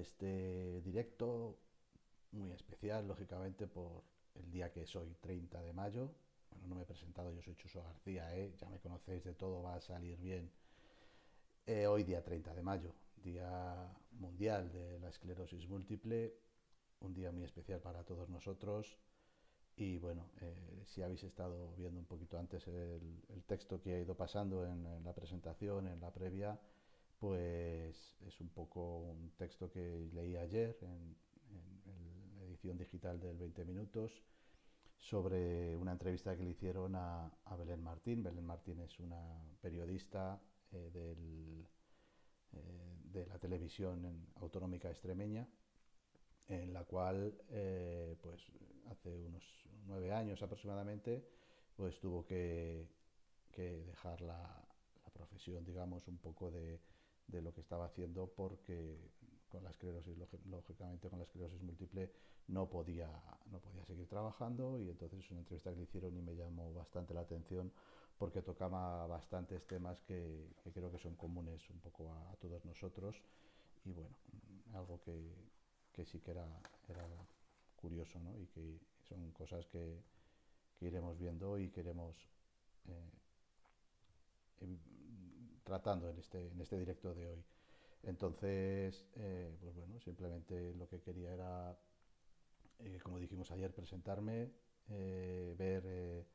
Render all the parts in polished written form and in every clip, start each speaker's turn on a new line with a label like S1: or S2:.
S1: este directo muy especial, lógicamente, por el día que es hoy, 30 de mayo. Bueno, no me he presentado, yo soy Chuso García, ya me conocéis de todo, va a salir bien. Hoy día 30 de mayo, Día Mundial de la Esclerosis Múltiple, un día muy especial para todos nosotros. Y bueno, si habéis estado viendo un poquito antes el texto que ha ido pasando en la presentación, en la previa, pues es un poco un texto que leí ayer en la edición digital del 20 minutos sobre una entrevista que le hicieron a Belén Martín. Belén Martín es una periodista de la televisión autonómica extremeña, en la cual pues hace unos 9 años aproximadamente pues tuvo que dejar la profesión, digamos, un poco de lo que estaba haciendo, porque con la esclerosis, lógicamente con la esclerosis múltiple no podía seguir trabajando. Y entonces es una entrevista que le hicieron y me llamó bastante la atención, porque tocaba bastantes temas que creo que son comunes un poco a todos nosotros. Y bueno, algo que sí que era curioso, ¿no? Y que son cosas que iremos viendo y que iremos eh, tratando en este directo de hoy. Entonces, pues bueno, simplemente lo que quería era, como dijimos ayer, presentarme, ver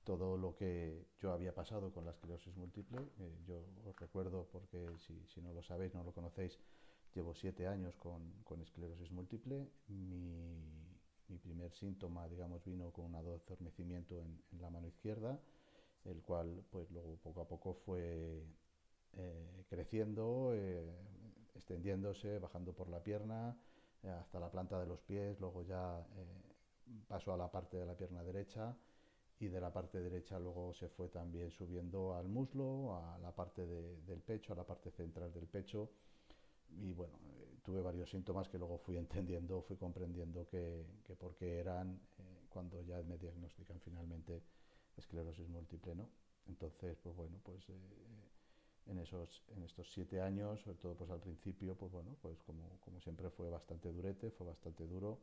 S1: todo lo que yo había pasado con la esclerosis múltiple. Yo os recuerdo, porque si no lo sabéis, no lo conocéis, llevo 7 años con esclerosis múltiple. Mi primer síntoma, digamos, vino con un adormecimiento en la mano izquierda, el cual pues luego poco a poco fue creciendo, extendiéndose, bajando por la pierna hasta la planta de los pies. Luego ya pasó a la parte de la pierna derecha, y de la parte derecha luego se fue también subiendo al muslo, a la parte del pecho, a la parte central del pecho. Y bueno, tuve varios síntomas que luego fui entendiendo, fui comprendiendo que por qué eran, cuando ya me diagnostican finalmente esclerosis múltiple, ¿no? Entonces, pues bueno, pues en estos 7 años, sobre todo pues al principio, pues bueno, pues como siempre fue bastante durete, fue bastante duro,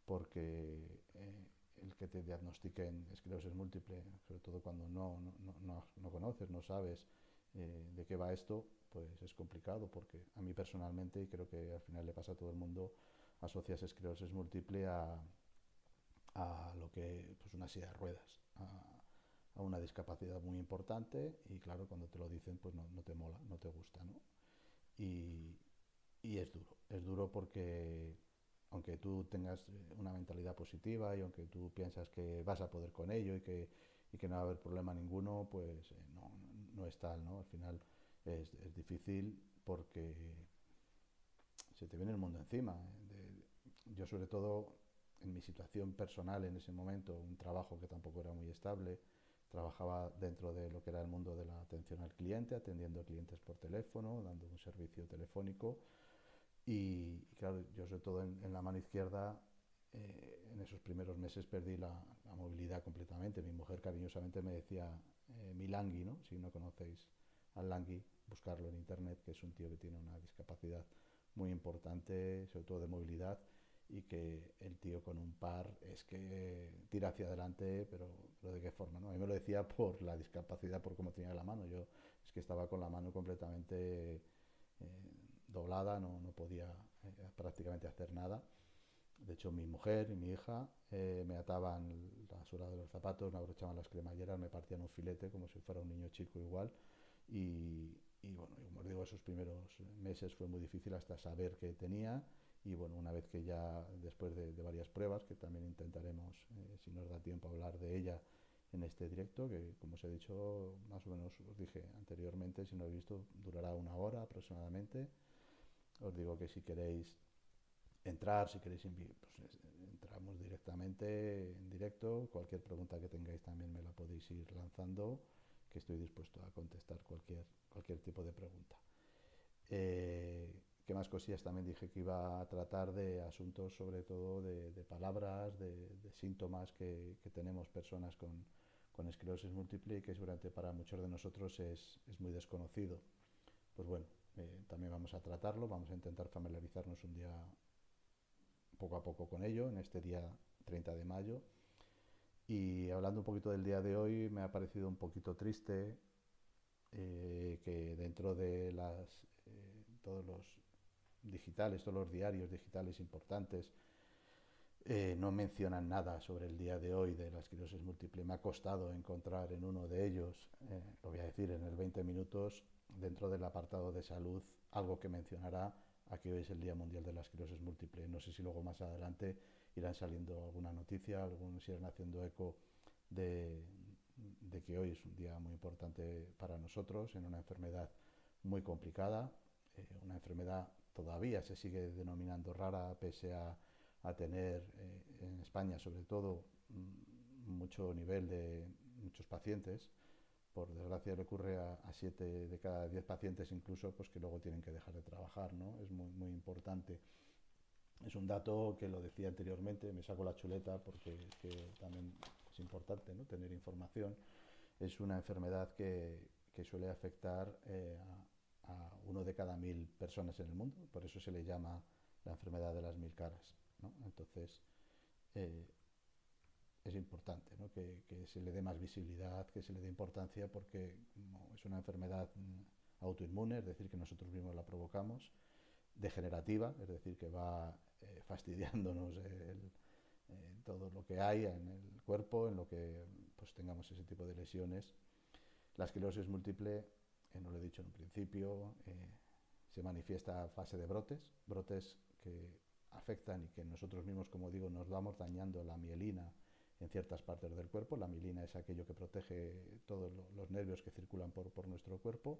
S1: porque el que te diagnostiquen esclerosis múltiple, sobre todo cuando no conoces, no sabes de qué va esto, pues es complicado, porque a mí personalmente, y creo que al final le pasa a todo el mundo, asocias esclerosis múltiple a lo que, pues una silla de ruedas, a una discapacidad muy importante. Y claro, cuando te lo dicen, pues no te mola, no te gusta, ¿no? Y, y es duro porque aunque tú tengas una mentalidad positiva, y aunque tú piensas que vas a poder con ello y que no va a haber problema ninguno, pues no es tal, ¿no? Al final es difícil, porque se te viene el mundo encima. Yo sobre todo en mi situación personal en ese momento, un trabajo que tampoco era muy estable, trabajaba dentro de lo que era el mundo de la atención al cliente, atendiendo a clientes por teléfono, dando un servicio telefónico. Y claro, yo sobre todo en la mano izquierda, en esos primeros meses perdí la movilidad completamente. Mi mujer cariñosamente me decía mi Langui, ¿no? Si no conocéis al Langui, buscarlo en internet, que es un tío que tiene una discapacidad muy importante, sobre todo de movilidad, y que el tío con un par es que tira hacia adelante, pero ¿de qué forma? ¿No? A mí me lo decía por la discapacidad, por cómo tenía la mano. Yo es que estaba con la mano completamente doblada, no podía prácticamente hacer nada. De hecho, mi mujer y mi hija me ataban la suela de los zapatos, me abrochaban las cremalleras, me partían un filete como si fuera un niño chico igual. Y bueno, como os digo, esos primeros meses fue muy difícil hasta saber qué tenía. Y bueno, una vez que ya, después de varias pruebas, que también intentaremos, si nos da tiempo, hablar de ella en este directo, que como os he dicho, más o menos os dije anteriormente, si no lo habéis visto, durará 1 hora aproximadamente. Os digo que si queréis entrar, si queréis, pues entramos directamente en directo. Cualquier pregunta que tengáis también me la podéis ir lanzando, que estoy dispuesto a contestar cualquier tipo de pregunta. ¿Qué más cosillas? También dije que iba a tratar de asuntos, sobre todo de palabras, de síntomas que tenemos personas con esclerosis múltiple, y que seguramente para muchos de nosotros es muy desconocido. Pues bueno, también vamos a tratarlo, vamos a intentar familiarizarnos un día poco a poco con ello, en este día 30 de mayo. Y hablando un poquito del día de hoy, me ha parecido un poquito triste que dentro de todos los digitales, todos los diarios digitales importantes, no mencionan nada sobre el día de hoy de la esclerosis múltiple. Me ha costado encontrar en uno de ellos, lo voy a decir en el 20 minutos, dentro del apartado de salud, algo que mencionará a que hoy es el Día Mundial de la Esclerosis Múltiple. No sé si luego más adelante irán saliendo alguna noticia, algunos irán haciendo eco de, de que hoy es un día muy importante para nosotros en una enfermedad muy complicada, una enfermedad todavía se sigue denominando rara pese a tener en España sobre todo mucho nivel de muchos pacientes. Por desgracia le ocurre a 7 de cada 10 pacientes incluso pues que luego tienen que dejar de trabajar, ¿no? Es muy, muy importante. Es un dato que lo decía anteriormente, me saco la chuleta porque también es importante, ¿no? Tener información. Es una enfermedad que suele afectar a 1 de cada 1000 personas en el mundo, por eso se le llama la enfermedad de las 1000 caras, ¿no? Entonces, eh, es importante, ¿no? que se le dé más visibilidad, que se le dé importancia, porque es una enfermedad autoinmune, es decir, que nosotros mismos la provocamos, degenerativa, es decir, que va fastidiándonos todo lo que hay en el cuerpo, en lo que pues tengamos ese tipo de lesiones. La esclerosis múltiple, no lo he dicho en un principio, se manifiesta a fase de brotes que afectan y que nosotros mismos, como digo, nos vamos dañando la mielina en ciertas partes del cuerpo. La mielina es aquello que protege todos los nervios que circulan por nuestro cuerpo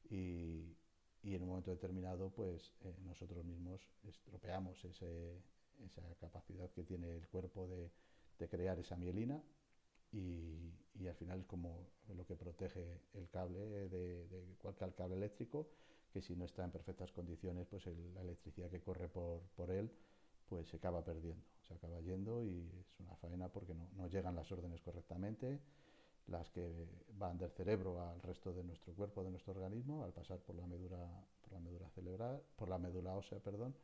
S1: y en un momento determinado pues nosotros mismos estropeamos esa capacidad que tiene el cuerpo de crear esa mielina y al final es como lo que protege el cable de cualquier cable eléctrico, que si no está en perfectas condiciones pues la electricidad que corre por él pues se acaba perdiendo, se acaba yendo y es una faena porque no llegan las órdenes correctamente, las que van del cerebro al resto de nuestro cuerpo, de nuestro organismo, al pasar por la médula cerebral, por la médula ósea, perdón,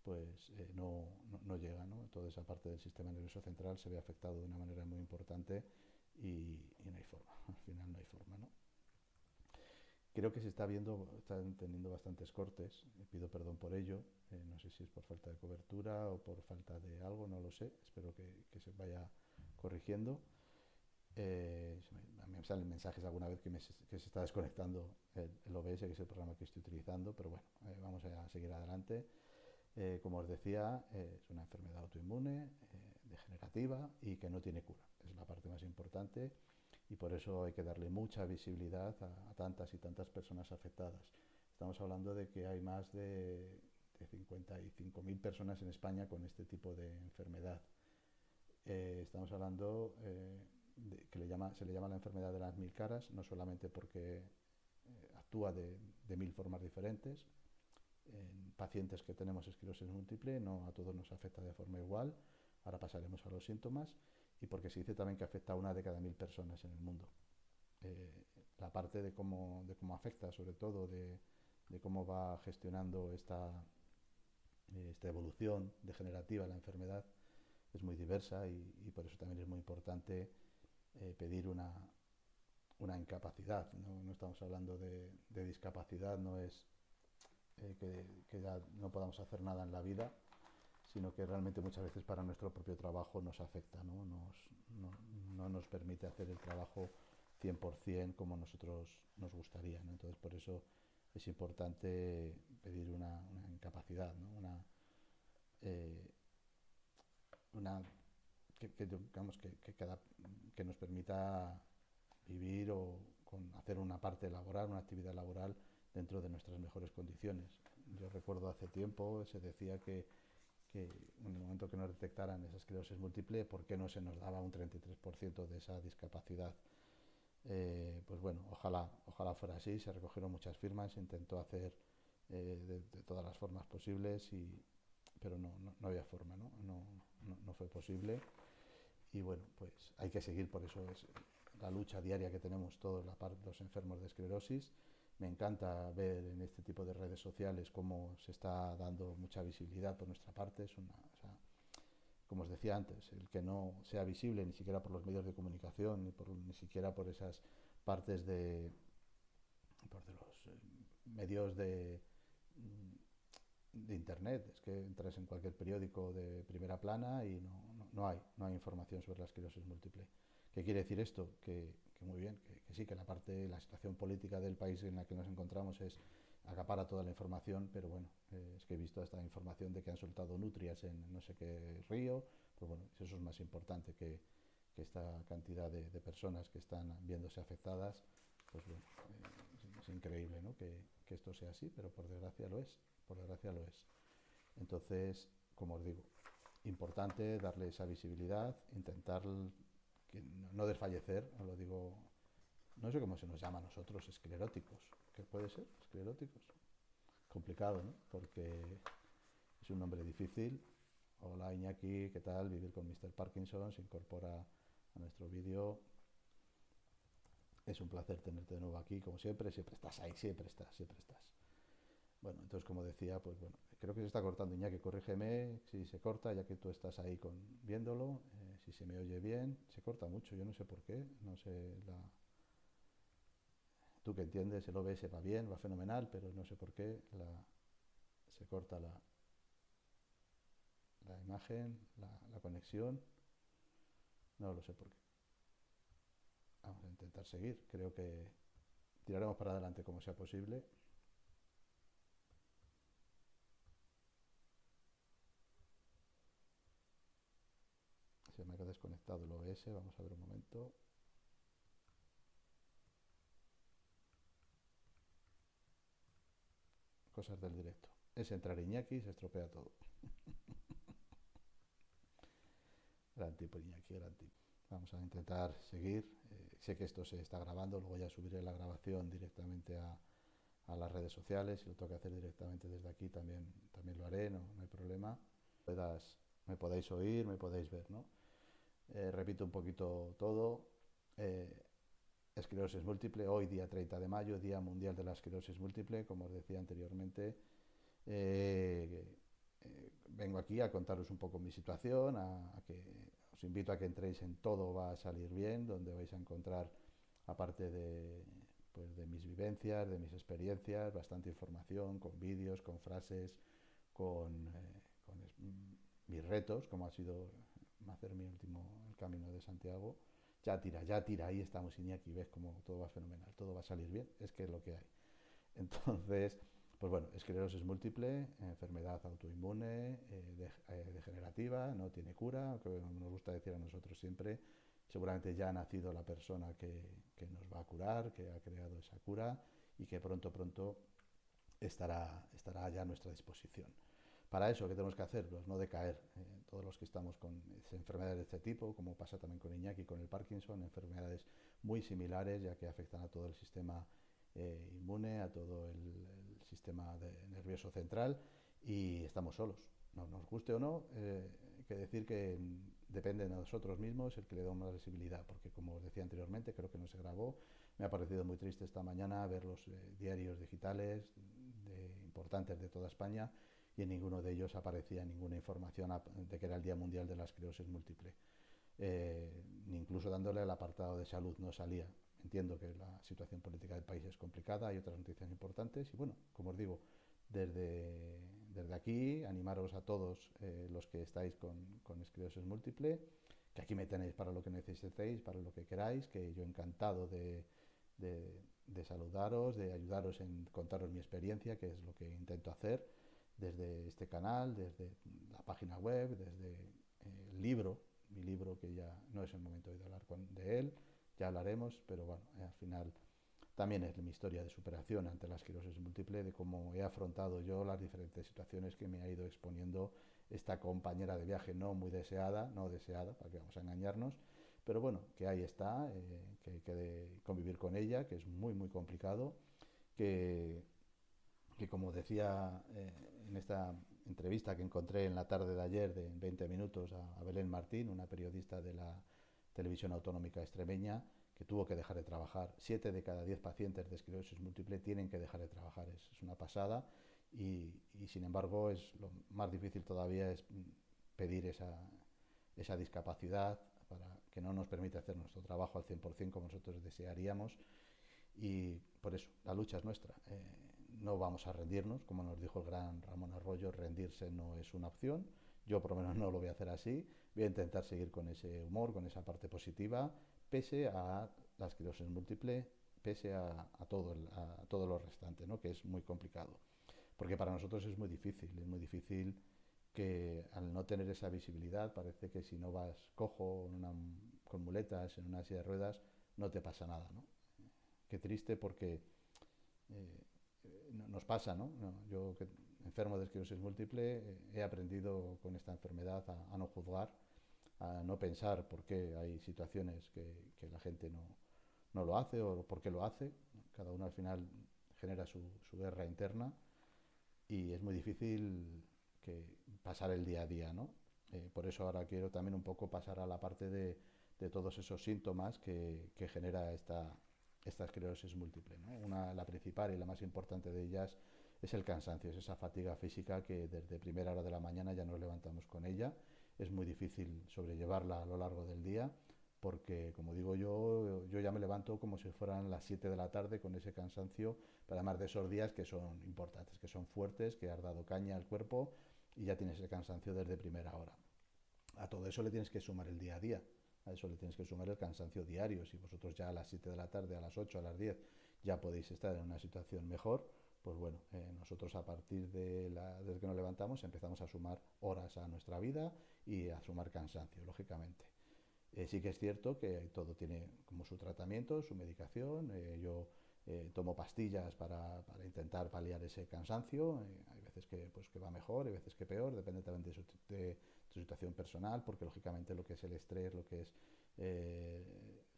S1: pues no llega, ¿no? Toda esa parte del sistema nervioso central se ve afectado de una manera muy importante y no hay forma, al final no hay forma, ¿no? Creo que se está viendo, están teniendo bastantes cortes, pido perdón por ello, no sé si es por falta de cobertura o por falta de algo, no lo sé, espero que se vaya corrigiendo. Me salen mensajes alguna vez que se está desconectando el OBS, que es el programa que estoy utilizando, pero bueno, vamos a seguir adelante. Como os decía, es una enfermedad autoinmune, degenerativa y que no tiene cura. Es la parte más importante y por eso hay que darle mucha visibilidad a tantas y tantas personas afectadas. Estamos hablando de que hay más de 55.000 personas en España con este tipo de enfermedad. Estamos hablando que se le llama la enfermedad de las 1000 caras, no solamente porque actúa de 1000 formas diferentes. En pacientes que tenemos esclerosis múltiple no a todos nos afecta de forma igual, ahora pasaremos a los síntomas, y porque se dice también que afecta a 1 de cada 1000 personas en el mundo. La parte de cómo afecta, sobre todo de cómo va gestionando esta evolución degenerativa de la enfermedad, es muy diversa y por eso también es muy importante pedir una incapacidad. No estamos hablando de discapacidad, no es que ya no podamos hacer nada en la vida, sino que realmente muchas veces para nuestro propio trabajo nos afecta, no nos permite hacer el trabajo 100% como nosotros nos gustaría, ¿no? Entonces por eso es importante pedir una incapacidad, ¿no? Eh, una digamos, que nos permita vivir o hacer una parte laboral, una actividad laboral dentro de nuestras mejores condiciones. Yo recuerdo hace tiempo se decía que en el momento que nos detectaran esa esclerosis múltiple, ¿por qué no se nos daba un 33% de esa discapacidad? Pues bueno, ojalá fuera así, se recogieron muchas firmas, se intentó hacer de todas las formas posibles, pero no había forma, no fue posible. Y bueno, pues hay que seguir, por eso es la lucha diaria que tenemos todos los enfermos de esclerosis, Me encanta ver en este tipo de redes sociales cómo se está dando mucha visibilidad por nuestra parte. O sea, como os decía antes, el que no sea visible ni siquiera por los medios de comunicación, ni siquiera por esas partes por de los medios de internet. Es que entras en cualquier periódico de primera plana y no hay información sobre la esclerosis múltiple. ¿Qué quiere decir esto? Que muy bien, que sí, que la situación política del país en la que nos encontramos acapara toda la información, pero bueno, es que he visto esta información de que han soltado nutrias en no sé qué río, pues bueno, eso es más importante que esta cantidad de personas que están viéndose afectadas. Pues bueno, es increíble, ¿no? Que esto sea así, pero por desgracia lo es, por desgracia lo es. Entonces, como os digo, importante darle esa visibilidad, intentar que no desfallecer, os lo digo, no sé cómo se nos llama a nosotros, escleróticos. ¿Qué puede ser? Escleróticos. Complicado, ¿no? Porque es un nombre difícil. Hola Iñaki, ¿qué tal? Vivir con Mr. Parkinson se incorpora a nuestro vídeo. Es un placer tenerte de nuevo aquí, como siempre. Siempre estás ahí, siempre estás, siempre estás. Bueno, entonces como decía, pues bueno, creo que se está cortando. Iñaki, corrígeme si se corta, ya que tú estás ahí viéndolo. Si se me oye bien, se corta mucho, yo no sé por qué, no sé tú que entiendes, el OBS va bien, va fenomenal, pero no sé por qué se corta la imagen, la conexión, no lo sé por qué. Vamos a intentar seguir, creo que tiraremos para adelante como sea posible. Se me ha desconectado el OBS, vamos a ver un momento. Cosas del directo. Es entrar Iñaki y se estropea todo. Gran tipo Iñaki, gran tipo. Vamos a intentar seguir. Sé que esto se está grabando, luego ya subiré la grabación directamente a las redes sociales. Si lo tengo que hacer directamente desde aquí también lo haré, no hay problema. Me podáis oír, me podéis ver, ¿no? Repito un poquito todo. Eh, Esclerosis múltiple, hoy día 30 de mayo, Día Mundial de la Esclerosis Múltiple, como os decía anteriormente. Vengo aquí a contaros un poco mi situación, a que os invito a que entréis en Todo va a salir bien, donde vais a encontrar, aparte pues de mis vivencias, de mis experiencias, bastante información, con vídeos, con frases, con mis retos, como ha sido hacer mi último el Camino de Santiago. Ya tira, ahí estamos Iñaki, ves como todo va fenomenal, todo va a salir bien, es que es lo que hay. Entonces, pues bueno, esclerosis múltiple, enfermedad autoinmune, degenerativa, no tiene cura, que nos gusta decir a nosotros siempre. Seguramente ya ha nacido la persona que nos va a curar, que ha creado esa cura y que pronto estará ya a nuestra disposición. Para eso, ¿qué tenemos que hacer? Pues no decaer. Todos los que estamos con enfermedades de este tipo, como pasa también con Iñaki, con el Parkinson, enfermedades muy similares, ya que afectan a todo el sistema inmune, a todo el sistema nervioso central, y estamos solos. No nos guste o no, hay que decir que depende de nosotros mismos el que le damos más visibilidad, porque como os decía anteriormente, creo que no se grabó, me ha parecido muy triste esta mañana ver los diarios digitales importantes de toda España y en ninguno de ellos aparecía ninguna información de que era el Día Mundial de la Esclerosis Múltiple. Ni incluso dándole al apartado de salud no salía. Entiendo que la situación política del país es complicada, hay otras noticias importantes y bueno, como os digo, desde aquí animaros a todos los que estáis con esclerosis múltiple, que aquí me tenéis para lo que necesitéis, para lo que queráis, que yo encantado de saludaros, de ayudaros en contaros mi experiencia, que es lo que intento hacer desde este canal, desde la página web, desde el libro, mi libro, que ya no es el momento de hablar de él, ya hablaremos, pero bueno, al final también es mi historia de superación ante la esclerosis múltiple, de cómo he afrontado yo las diferentes situaciones que me ha ido exponiendo esta compañera de viaje no deseada, para que vamos a engañarnos, pero bueno, que ahí está, que hay que convivir con ella, que es muy complicado, que, que como decía en esta entrevista que encontré en la tarde de ayer de 20 minutos a Belén Martín, una periodista de la televisión autonómica extremeña, que tuvo que dejar de trabajar. 7 de cada 10 pacientes de esclerosis múltiple tienen que dejar de trabajar. Es una pasada y sin embargo es lo más difícil todavía es pedir esa discapacidad para que no nos permite hacer nuestro trabajo al 100% como nosotros desearíamos y por eso la lucha es nuestra. No vamos a rendirnos, como nos dijo el gran Ramón Arroyo, rendirse no es una opción. Yo por lo menos no lo voy a hacer así. Voy a intentar seguir con ese humor, con esa parte positiva, pese a la esclerosis múltiple, pese a todo lo restante, ¿no? Que es muy complicado. Porque para nosotros es muy difícil que al no tener esa visibilidad parece que si no vas cojo con muletas en una silla de ruedas no te pasa nada, ¿no? Qué triste porque eh, nos pasa, ¿no? Yo que enfermo de esclerosis múltiple he aprendido con esta enfermedad a no juzgar, a no pensar por qué hay situaciones que la gente no lo hace o por qué lo hace. Cada uno al final genera su guerra interna y es muy difícil que pasar el día a día, ¿no? Por eso ahora quiero también un poco pasar a la parte de todos esos síntomas que genera esta esclerosis múltiple, ¿no? La principal y la más importante de ellas es el cansancio, es esa fatiga física que desde primera hora de la mañana ya nos levantamos con ella. Es muy difícil sobrellevarla a lo largo del día porque, como digo yo ya me levanto como si fueran las 7 de la tarde con ese cansancio, pero además de esos días que son importantes, que son fuertes, que has dado caña al cuerpo y ya tienes el cansancio desde primera hora. A todo eso le tienes que sumar el día a día, a eso le tienes que sumar el cansancio diario. Si vosotros ya a las 7 de la tarde, a las 8, a las 10 ya podéis estar en una situación mejor, pues bueno, nosotros a partir desde que nos levantamos empezamos a sumar horas a nuestra vida y a sumar cansancio, lógicamente. Sí que es cierto que todo tiene como su tratamiento, su medicación. Yo tomo pastillas para intentar paliar ese cansancio. Hay veces que va mejor, hay veces que peor, depende también de tu situación personal, porque lógicamente lo que es el estrés, lo que es eh,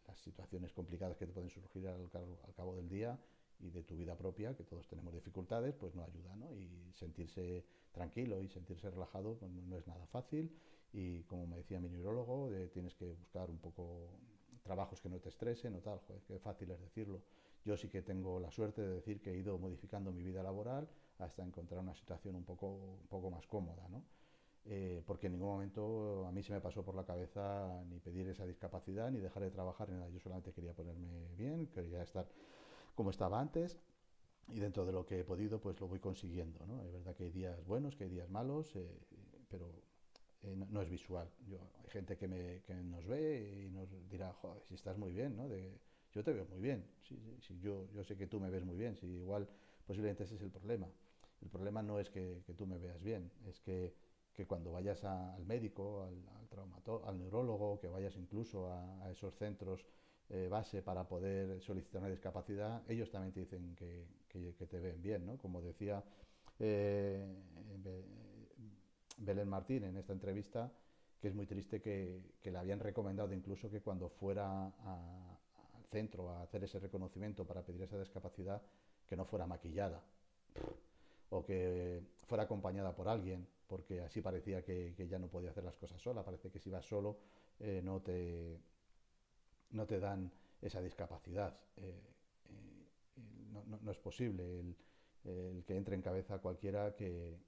S1: las situaciones complicadas que te pueden surgir al cabo del día y de tu vida propia, que todos tenemos dificultades, pues no ayuda, ¿no? Y sentirse tranquilo y sentirse relajado pues no es nada fácil y como me decía mi neurólogo, tienes que buscar un poco trabajos que no te estresen o tal, joder, qué fácil es decirlo. Yo sí que tengo la suerte de decir que he ido modificando mi vida laboral hasta encontrar una situación un poco más cómoda, ¿no? Porque en ningún momento a mí se me pasó por la cabeza ni pedir esa discapacidad ni dejar de trabajar en nada. Yo solamente quería ponerme bien, quería estar como estaba antes y dentro de lo que he podido pues lo voy consiguiendo, ¿no? Es verdad que hay días buenos, que hay días malos, pero no es visual. Hay gente que nos ve y nos dirá, joder, si estás muy bien, ¿no? Yo te veo muy bien, sí, yo sé que tú me ves muy bien, si igual posiblemente ese es el problema. El problema no es que tú me veas bien, es que cuando vayas al médico, al neurólogo, que vayas incluso a esos centros base para poder solicitar una discapacidad, ellos también te dicen que te ven bien, ¿no? Como decía eh, Belén Martín en esta entrevista, que es muy triste que le habían recomendado incluso que cuando fuera al centro a hacer ese reconocimiento para pedir esa discapacidad, que no fuera maquillada o que fuera acompañada por alguien, porque así parecía que ya no podía hacer las cosas sola. Parece que si vas solo eh, no, te, no te dan esa discapacidad. No es posible el que entre en cabeza cualquiera que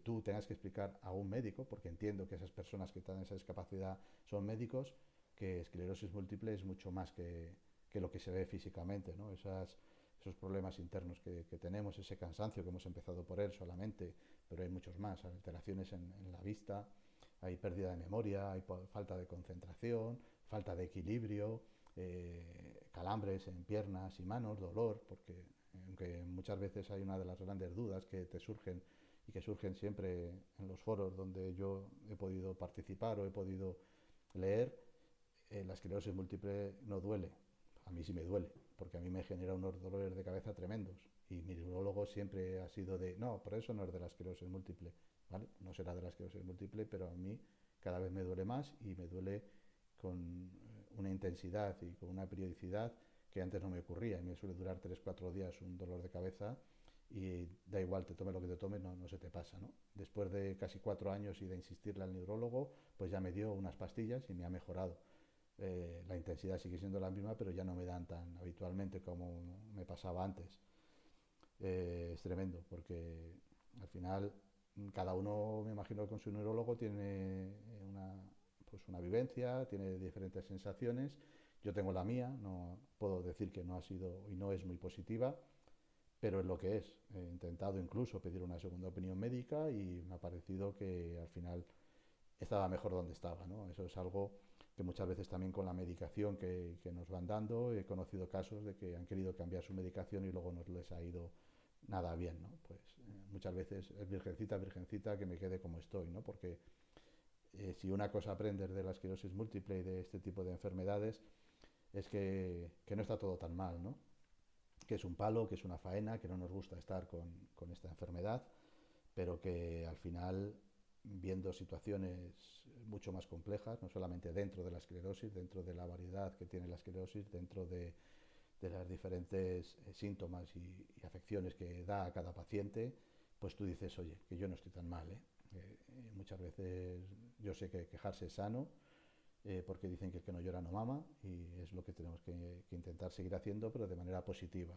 S1: tú tengas que explicar a un médico, porque entiendo que esas personas que tienen esa discapacidad son médicos, que esclerosis múltiple es mucho más que lo que se ve físicamente, ¿no? Esos problemas internos que tenemos, ese cansancio que hemos empezado por él solamente, pero hay muchos más, alteraciones en la vista, hay pérdida de memoria, hay falta de concentración, falta de equilibrio, calambres en piernas y manos, dolor, porque aunque muchas veces hay una de las grandes dudas que te surgen y que surgen siempre en los foros donde yo he podido participar o he podido leer, la esclerosis múltiple no duele. A mí sí me duele, porque a mí me genera unos dolores de cabeza tremendos. Y mi neurólogo siempre ha sido de, no, por eso no es de la esclerosis múltiple, ¿vale? No será de la esclerosis múltiple, pero a mí cada vez me duele más y me duele con una intensidad y con una periodicidad que antes no me ocurría. Y me suele durar 3 4 días un dolor de cabeza y da igual, te tome lo que te tome, no se te pasa, ¿no? Después de casi 4 años y de insistirle al neurólogo, pues ya me dio unas pastillas y me ha mejorado. La intensidad sigue siendo la misma, pero ya no me dan tan habitualmente como me pasaba antes. Es tremendo, porque al final cada uno, me imagino que con su neurólogo tiene una vivencia, tiene diferentes sensaciones. Yo tengo la mía, no puedo decir que no ha sido y no es muy positiva, pero es lo que es. He intentado incluso pedir una segunda opinión médica y me ha parecido que al final estaba mejor donde estaba, ¿no? Eso es algo que muchas veces también con la medicación que nos van dando, he conocido casos de que han querido cambiar su medicación y luego no les ha ido nada bien, ¿no? Pues muchas veces es virgencita, virgencita, que me quede como estoy, ¿no? Porque si una cosa aprendes de la esclerosis múltiple y de este tipo de enfermedades es que no está todo tan mal, ¿no? Que es un palo, que es una faena, que no nos gusta estar con esta enfermedad, pero que al final, viendo situaciones mucho más complejas, no solamente dentro de la esclerosis, dentro de la variedad que tiene la esclerosis, dentro de las diferentes síntomas y afecciones que da a cada paciente, pues tú dices, oye, que yo no estoy tan mal, ¿eh? Muchas veces yo sé que quejarse es sano, porque dicen que el que no llora no mama y es lo que tenemos que intentar seguir haciendo, pero de manera positiva,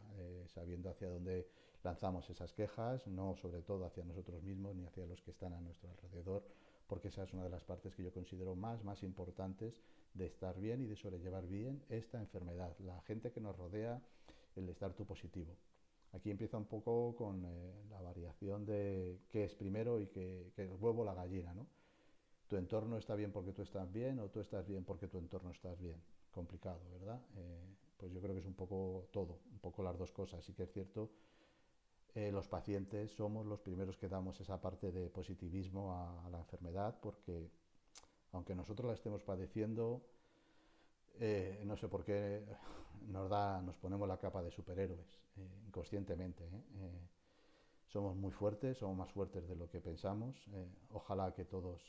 S1: sabiendo hacia dónde lanzamos esas quejas, no sobre todo hacia nosotros mismos ni hacia los que están a nuestro alrededor, porque esa es una de las partes que yo considero más importantes de estar bien y de sobrellevar bien esta enfermedad, la gente que nos rodea, el estar tú positivo. Aquí empieza un poco con la variación de qué es primero y que el huevo o la gallina, ¿no? Tu entorno está bien porque tú estás bien o tú estás bien porque tu entorno estás bien. Complicado, ¿verdad? Pues yo creo que es un poco todo, un poco las dos cosas. Sí que es cierto, los pacientes somos los primeros que damos esa parte de positivismo a la enfermedad porque aunque nosotros la estemos padeciendo, no sé por qué nos ponemos la capa de superhéroes inconscientemente. Somos muy fuertes, somos más fuertes de lo que pensamos. Ojalá que todos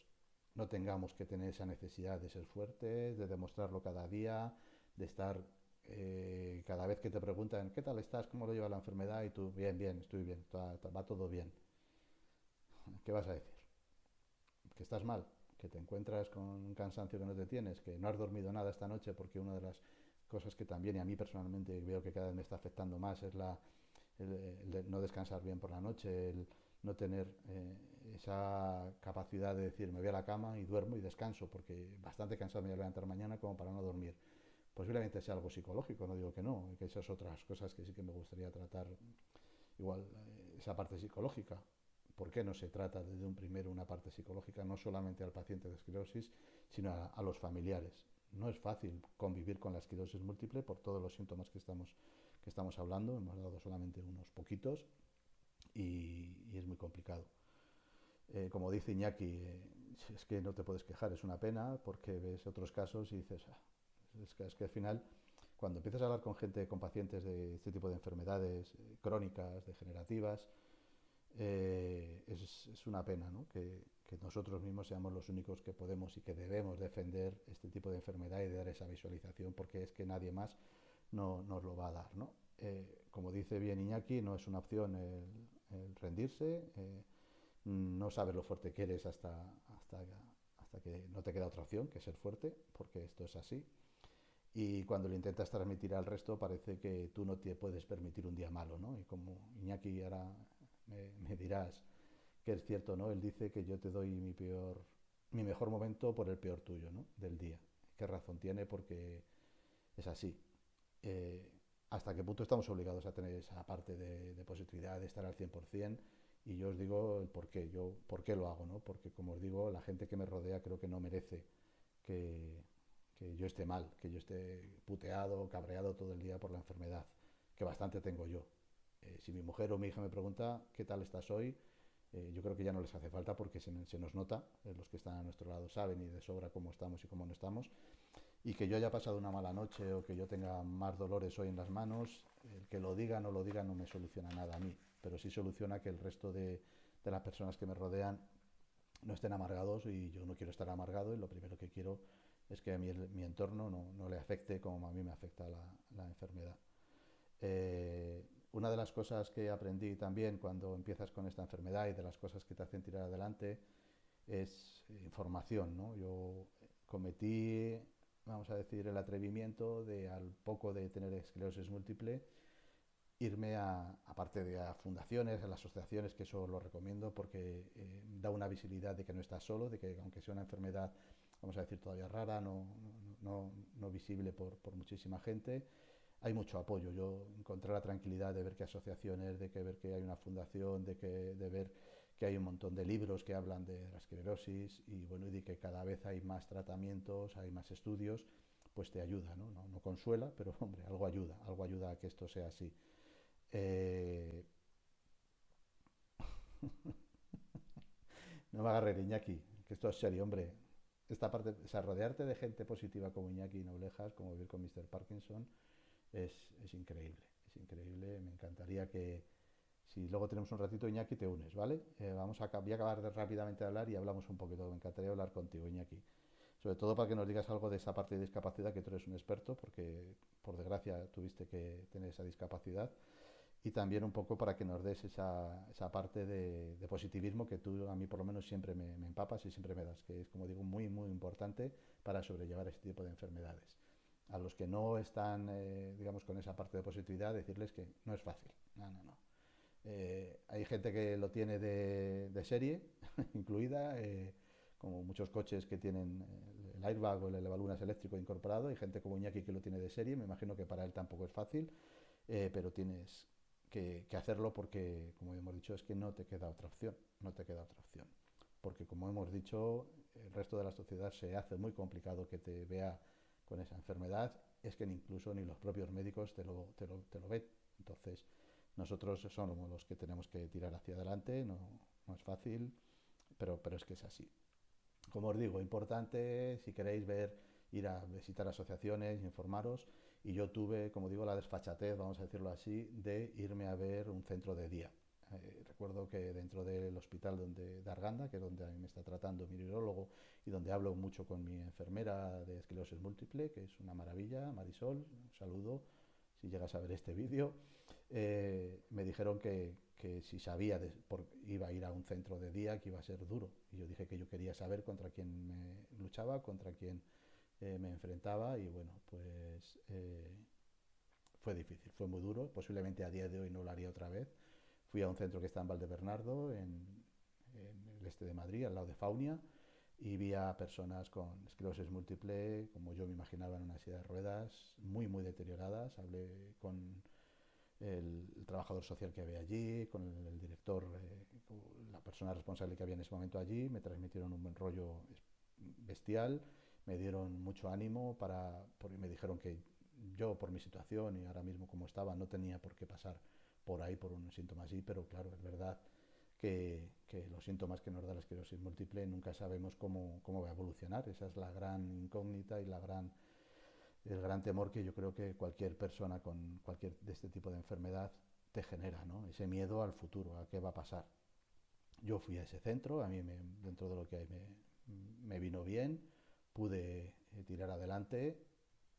S1: no tengamos que tener esa necesidad de ser fuertes, de demostrarlo cada día, de estar cada vez que te preguntan, ¿qué tal estás? ¿Cómo lo lleva la enfermedad? Y tú, bien, bien, estoy bien, va todo bien. ¿Qué vas a decir? ¿Que estás mal? ¿Que te encuentras con un cansancio que no te tienes? ¿Que no has dormido nada esta noche? Porque una de las cosas que también, y a mí personalmente veo que cada vez me está afectando más, es el no descansar bien por la noche, el no tener esa capacidad de decir me voy a la cama y duermo y descanso, porque bastante cansado me voy a levantar mañana como para no dormir. Posiblemente sea algo psicológico, no digo que no, que esas otras cosas que sí que me gustaría tratar, igual esa parte psicológica. ¿Por qué no se trata desde un primero una parte psicológica, no solamente al paciente de esclerosis, sino a los familiares? No es fácil convivir con la esclerosis múltiple por todos los síntomas que estamos hablando, hemos dado solamente unos poquitos y es muy complicado. Como dice Iñaki, es que no te puedes quejar, es una pena porque ves otros casos y dices, ah, es que al final, cuando empiezas a hablar con gente, con pacientes de este tipo de enfermedades crónicas, degenerativas, es una pena, ¿no? Que nosotros mismos seamos los únicos que podemos y que debemos defender este tipo de enfermedad y de dar esa visualización porque es que nadie más no nos lo va a dar, ¿no? Como dice bien Iñaki, no es una opción el rendirse, no sabes lo fuerte que eres hasta que no te queda otra opción que ser fuerte, porque esto es así. Y cuando lo intentas transmitir al resto parece que tú no te puedes permitir un día malo, ¿no? Y como Iñaki ahora me dirás que es cierto, ¿no? Él dice que yo te doy mi mejor momento por el peor tuyo, ¿no? Del día. ¿Qué razón tiene? Porque es así. Eh, ¿Hasta qué punto estamos obligados a tener esa parte de positividad, de estar al 100%? Y yo os digo el por qué, por qué lo hago, ¿no? Porque como os digo, la gente que me rodea creo que no merece que, que yo esté mal, que yo esté puteado, cabreado todo el día por la enfermedad, que bastante tengo yo. Si mi mujer o mi hija me pregunta qué tal estás hoy, yo creo que ya no les hace falta porque se nos nota, los que están a nuestro lado saben y de sobra cómo estamos y cómo no estamos, y que yo haya pasado una mala noche o que yo tenga más dolores hoy en las manos, el que lo diga o no lo diga no me soluciona nada a mí, pero sí soluciona que el resto de las personas que me rodean no estén amargados y yo no quiero estar amargado y lo primero que quiero es que a mí mi entorno no le afecte como a mí me afecta la enfermedad. Una de las cosas que aprendí también cuando empiezas con esta enfermedad y de las cosas que te hacen tirar adelante es información, ¿no? Yo cometí vamos a decir, el atrevimiento de, al poco de tener esclerosis múltiple, irme aparte de a fundaciones, a las asociaciones, que eso lo recomiendo porque da una visibilidad de que no estás solo, de que aunque sea una enfermedad, vamos a decir, todavía rara, no visible por muchísima gente, hay mucho apoyo. Yo encontré la tranquilidad de ver que asociaciones, de que ver que hay una fundación, de ver que hay un montón de libros que hablan de la esclerosis y bueno, y de que cada vez hay más tratamientos, hay más estudios, pues te ayuda, ¿no? No consuela, pero hombre, algo ayuda a que esto sea así. Eh, no me agarre Iñaki, que esto es serio, hombre. Esta parte, o sea, rodearte de gente positiva como Iñaki Noblejas, como vivir con Mr. Parkinson, es increíble. Es increíble. Me encantaría que, si luego tenemos un ratito, Iñaki, te unes, ¿vale? Voy a acabar rápidamente de hablar y hablamos un poquito. Me encantaría hablar contigo, Iñaki. Sobre todo para que nos digas algo de esa parte de discapacidad, que tú eres un experto, porque por desgracia tuviste que tener esa discapacidad. Y también un poco para que nos des esa parte de positivismo que tú a mí por lo menos siempre me empapas y siempre me das, que es, como digo, muy, muy importante para sobrellevar este tipo de enfermedades. A los que no están, digamos, con esa parte de positividad, decirles que no es fácil. No, no, no. Hay gente que lo tiene de serie, incluida, como muchos coches que tienen el airbag o el elevalunas eléctrico incorporado. Hay gente como Iñaki que lo tiene de serie. Me imagino que para él tampoco es fácil, pero tienes que hacerlo porque, como hemos dicho, es que no te queda otra opción. No te queda otra opción. Porque, como hemos dicho, el resto de la sociedad se hace muy complicado que te vea con esa enfermedad. Es que incluso ni los propios médicos te lo ven. Entonces, nosotros somos los que tenemos que tirar hacia adelante, no es fácil, pero es que es así. Como os digo, importante, si queréis ver, ir a visitar asociaciones, informaros, y yo tuve, como digo, la desfachatez, vamos a decirlo así, de irme a ver un centro de día. Recuerdo que dentro del hospital de Arganda, que es donde a mí me está tratando mi neurólogo y donde hablo mucho con mi enfermera de esclerosis múltiple, que es una maravilla, Marisol, un saludo si llegas a ver este vídeo, me dijeron que si sabía, iba a ir a un centro de día, que iba a ser duro. Y yo dije que yo quería saber contra quién me luchaba, contra quién me enfrentaba, y bueno, pues fue difícil, fue muy duro. Posiblemente a día de hoy no lo haría otra vez. Fui a un centro que está en Valdebernardo, en el este de Madrid, al lado de Faunia, y vi a personas con esclerosis múltiple, como yo me imaginaba, en una silla de ruedas, muy, muy deterioradas. Hablé con el trabajador social que había allí, con el director, la persona responsable que había en ese momento allí. Me transmitieron un buen rollo bestial, me dieron mucho ánimo me dijeron que yo, por mi situación y ahora mismo como estaba, no tenía por qué pasar por ahí por un síntoma así, pero claro, es verdad que los síntomas que nos da la esclerosis múltiple nunca sabemos cómo va a evolucionar. Esa es la gran incógnita y el gran temor que yo creo que cualquier persona con cualquier de este tipo de enfermedad te genera, ¿no? Ese miedo al futuro, a qué va a pasar. Yo fui a ese centro, a mí dentro de lo que hay me vino bien, pude tirar adelante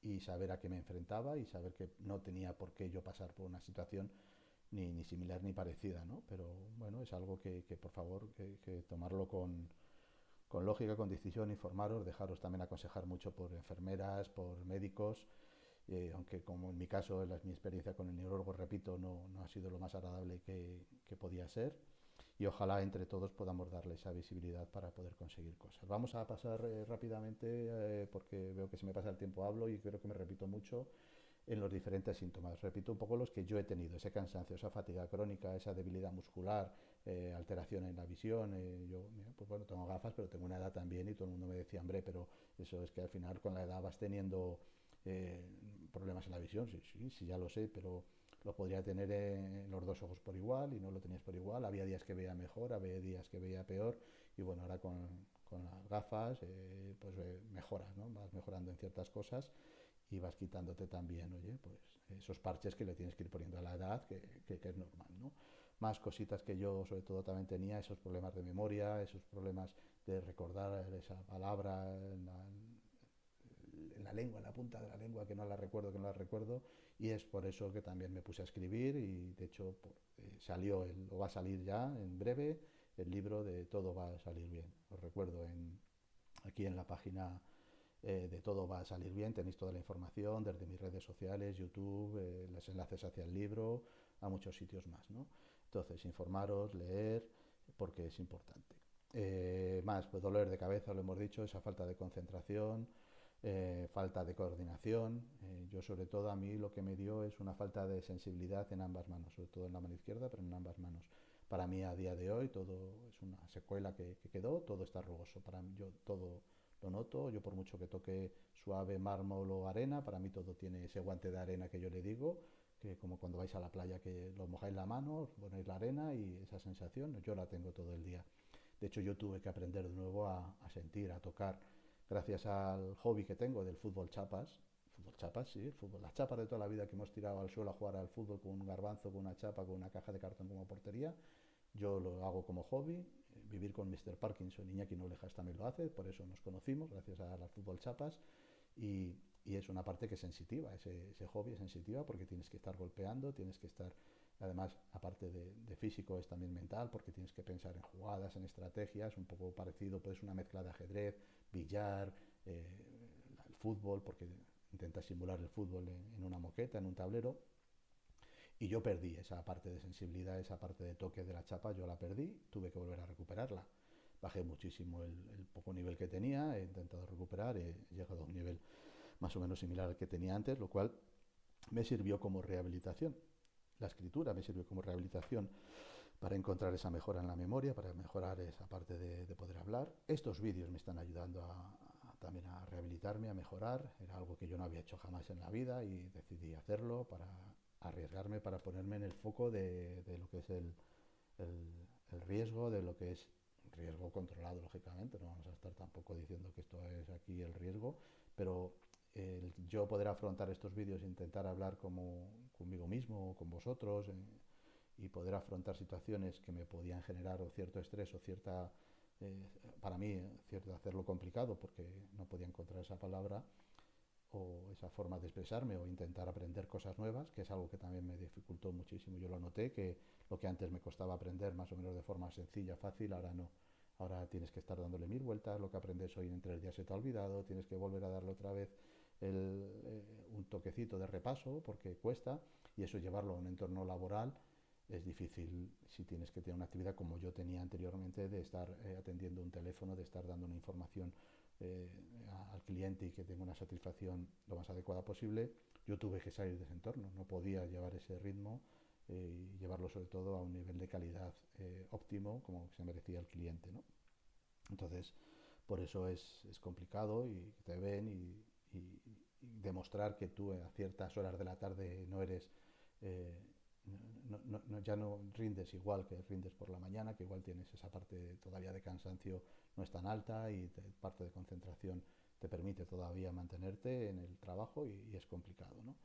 S1: y saber a qué me enfrentaba y saber que no tenía por qué yo pasar por una situación ni similar ni parecida, ¿no? Pero bueno, es algo que por favor, que tomarlo con lógica, con decisión, informaros, dejaros también aconsejar mucho por enfermeras, por médicos, aunque como en mi caso, mi experiencia con el neurólogo, repito, no ha sido lo más agradable que podía ser, y ojalá entre todos podamos darle esa visibilidad para poder conseguir cosas. Vamos a pasar rápidamente, porque veo que se me pasa el tiempo, hablo y creo que me repito mucho en los diferentes síntomas. Repito un poco los que yo he tenido: ese cansancio, esa fatiga crónica, esa debilidad muscular, alteración en la visión. Yo, mira, pues bueno, tengo gafas, pero tengo una edad también, y todo el mundo me decía, hombre, pero eso es que al final con la edad vas teniendo eh, problemas en la visión. Sí, sí, sí, ya lo sé, pero lo podría tener en los dos ojos por igual y no lo tenías por igual. Había días que veía mejor, había días que veía peor, y bueno, ahora con las gafas pues mejoras, ¿no? Vas mejorando en ciertas cosas y vas quitándote también, oye, pues esos parches que le tienes que ir poniendo a la edad, que es normal, ¿no? Más cositas que yo sobre todo también tenía, esos problemas de memoria, esos problemas de recordar esa palabra en la lengua, en la punta de la lengua, que no la recuerdo, y es por eso que también me puse a escribir, y de hecho o va a salir ya en breve, el libro de Todo va a salir bien. Os recuerdo aquí en la página de todo va a salir bien, tenéis toda la información desde mis redes sociales, YouTube, los enlaces hacia el libro, a muchos sitios más, ¿no? Entonces, informaros, leer, porque es importante. Más, pues dolores de cabeza, lo hemos dicho, esa falta de concentración, falta de coordinación. Yo sobre todo a mí lo que me dio es una falta de sensibilidad en ambas manos, sobre todo en la mano izquierda, pero en ambas manos. Para mí a día de hoy todo es una secuela que quedó, todo está rugoso. Para mí yo todo lo noto, yo por mucho que toque suave mármol o arena, para mí todo tiene ese guante de arena que yo le digo, que como cuando vais a la playa que lo mojáis la mano, ponéis la arena y esa sensación yo la tengo todo el día. De hecho yo tuve que aprender de nuevo a sentir, a tocar, gracias al hobby que tengo del fútbol chapas, sí, fútbol, las chapas de toda la vida que hemos tirado al suelo a jugar al fútbol con un garbanzo, con una chapa, con una caja de cartón como portería, yo lo hago como hobby, vivir con Mr. Parkinson, Iñaki Nolejas también lo hace, por eso nos conocimos, gracias a las fútbol chapas, y es una parte que es sensitiva, ese hobby es sensitiva porque tienes que estar golpeando, tienes que estar, además, aparte de físico, es también mental porque tienes que pensar en jugadas, en estrategias, un poco parecido, pues una mezcla de ajedrez, billar, el fútbol, porque intentas simular el fútbol en una moqueta, en un tablero, y yo perdí esa parte de sensibilidad, esa parte de toque de la chapa, yo la perdí, tuve que volver a recuperarla. Bajé muchísimo el poco nivel que tenía, he intentado recuperar, he llegado a un nivel más o menos similar al que tenía antes, lo cual me sirvió como rehabilitación. La escritura me sirvió como rehabilitación para encontrar esa mejora en la memoria, para mejorar esa parte de poder hablar. Estos vídeos me están ayudando también a rehabilitarme, a mejorar. Era algo que yo no había hecho jamás en la vida y decidí hacerlo para arriesgarme, para ponerme en el foco de lo que es el, el riesgo, de lo que es riesgo controlado, lógicamente. No vamos a estar tampoco diciendo que esto es aquí el riesgo, pero yo poder afrontar estos vídeos e intentar hablar como conmigo mismo o con vosotros, y poder afrontar situaciones que me podían generar o cierto estrés o cierta, eh, para mí, cierto hacerlo complicado porque no podía encontrar esa palabra o esa forma de expresarme o intentar aprender cosas nuevas, que es algo que también me dificultó muchísimo. Yo lo noté, que lo que antes me costaba aprender más o menos de forma sencilla, fácil, ahora no. Ahora tienes que estar dándole mil vueltas, lo que aprendes hoy en 3 días se te ha olvidado, tienes que volver a darle otra vez un toquecito de repaso porque cuesta, y eso llevarlo a un entorno laboral es difícil si tienes que tener una actividad como yo tenía anteriormente, de estar atendiendo un teléfono, de estar dando una información eh, al cliente y que tenga una satisfacción lo más adecuada posible. Yo tuve que salir de ese entorno, no podía llevar ese ritmo y llevarlo sobre todo a un nivel de calidad óptimo como se merecía el cliente, ¿no? Entonces, por eso es complicado y te ven y demostrar que tú a ciertas horas de la tarde no eres, eh, ya no rindes igual que rindes por la mañana, que igual tienes esa parte todavía de cansancio no es tan alta y parte de concentración te permite todavía mantenerte en el trabajo y es complicado, ¿no?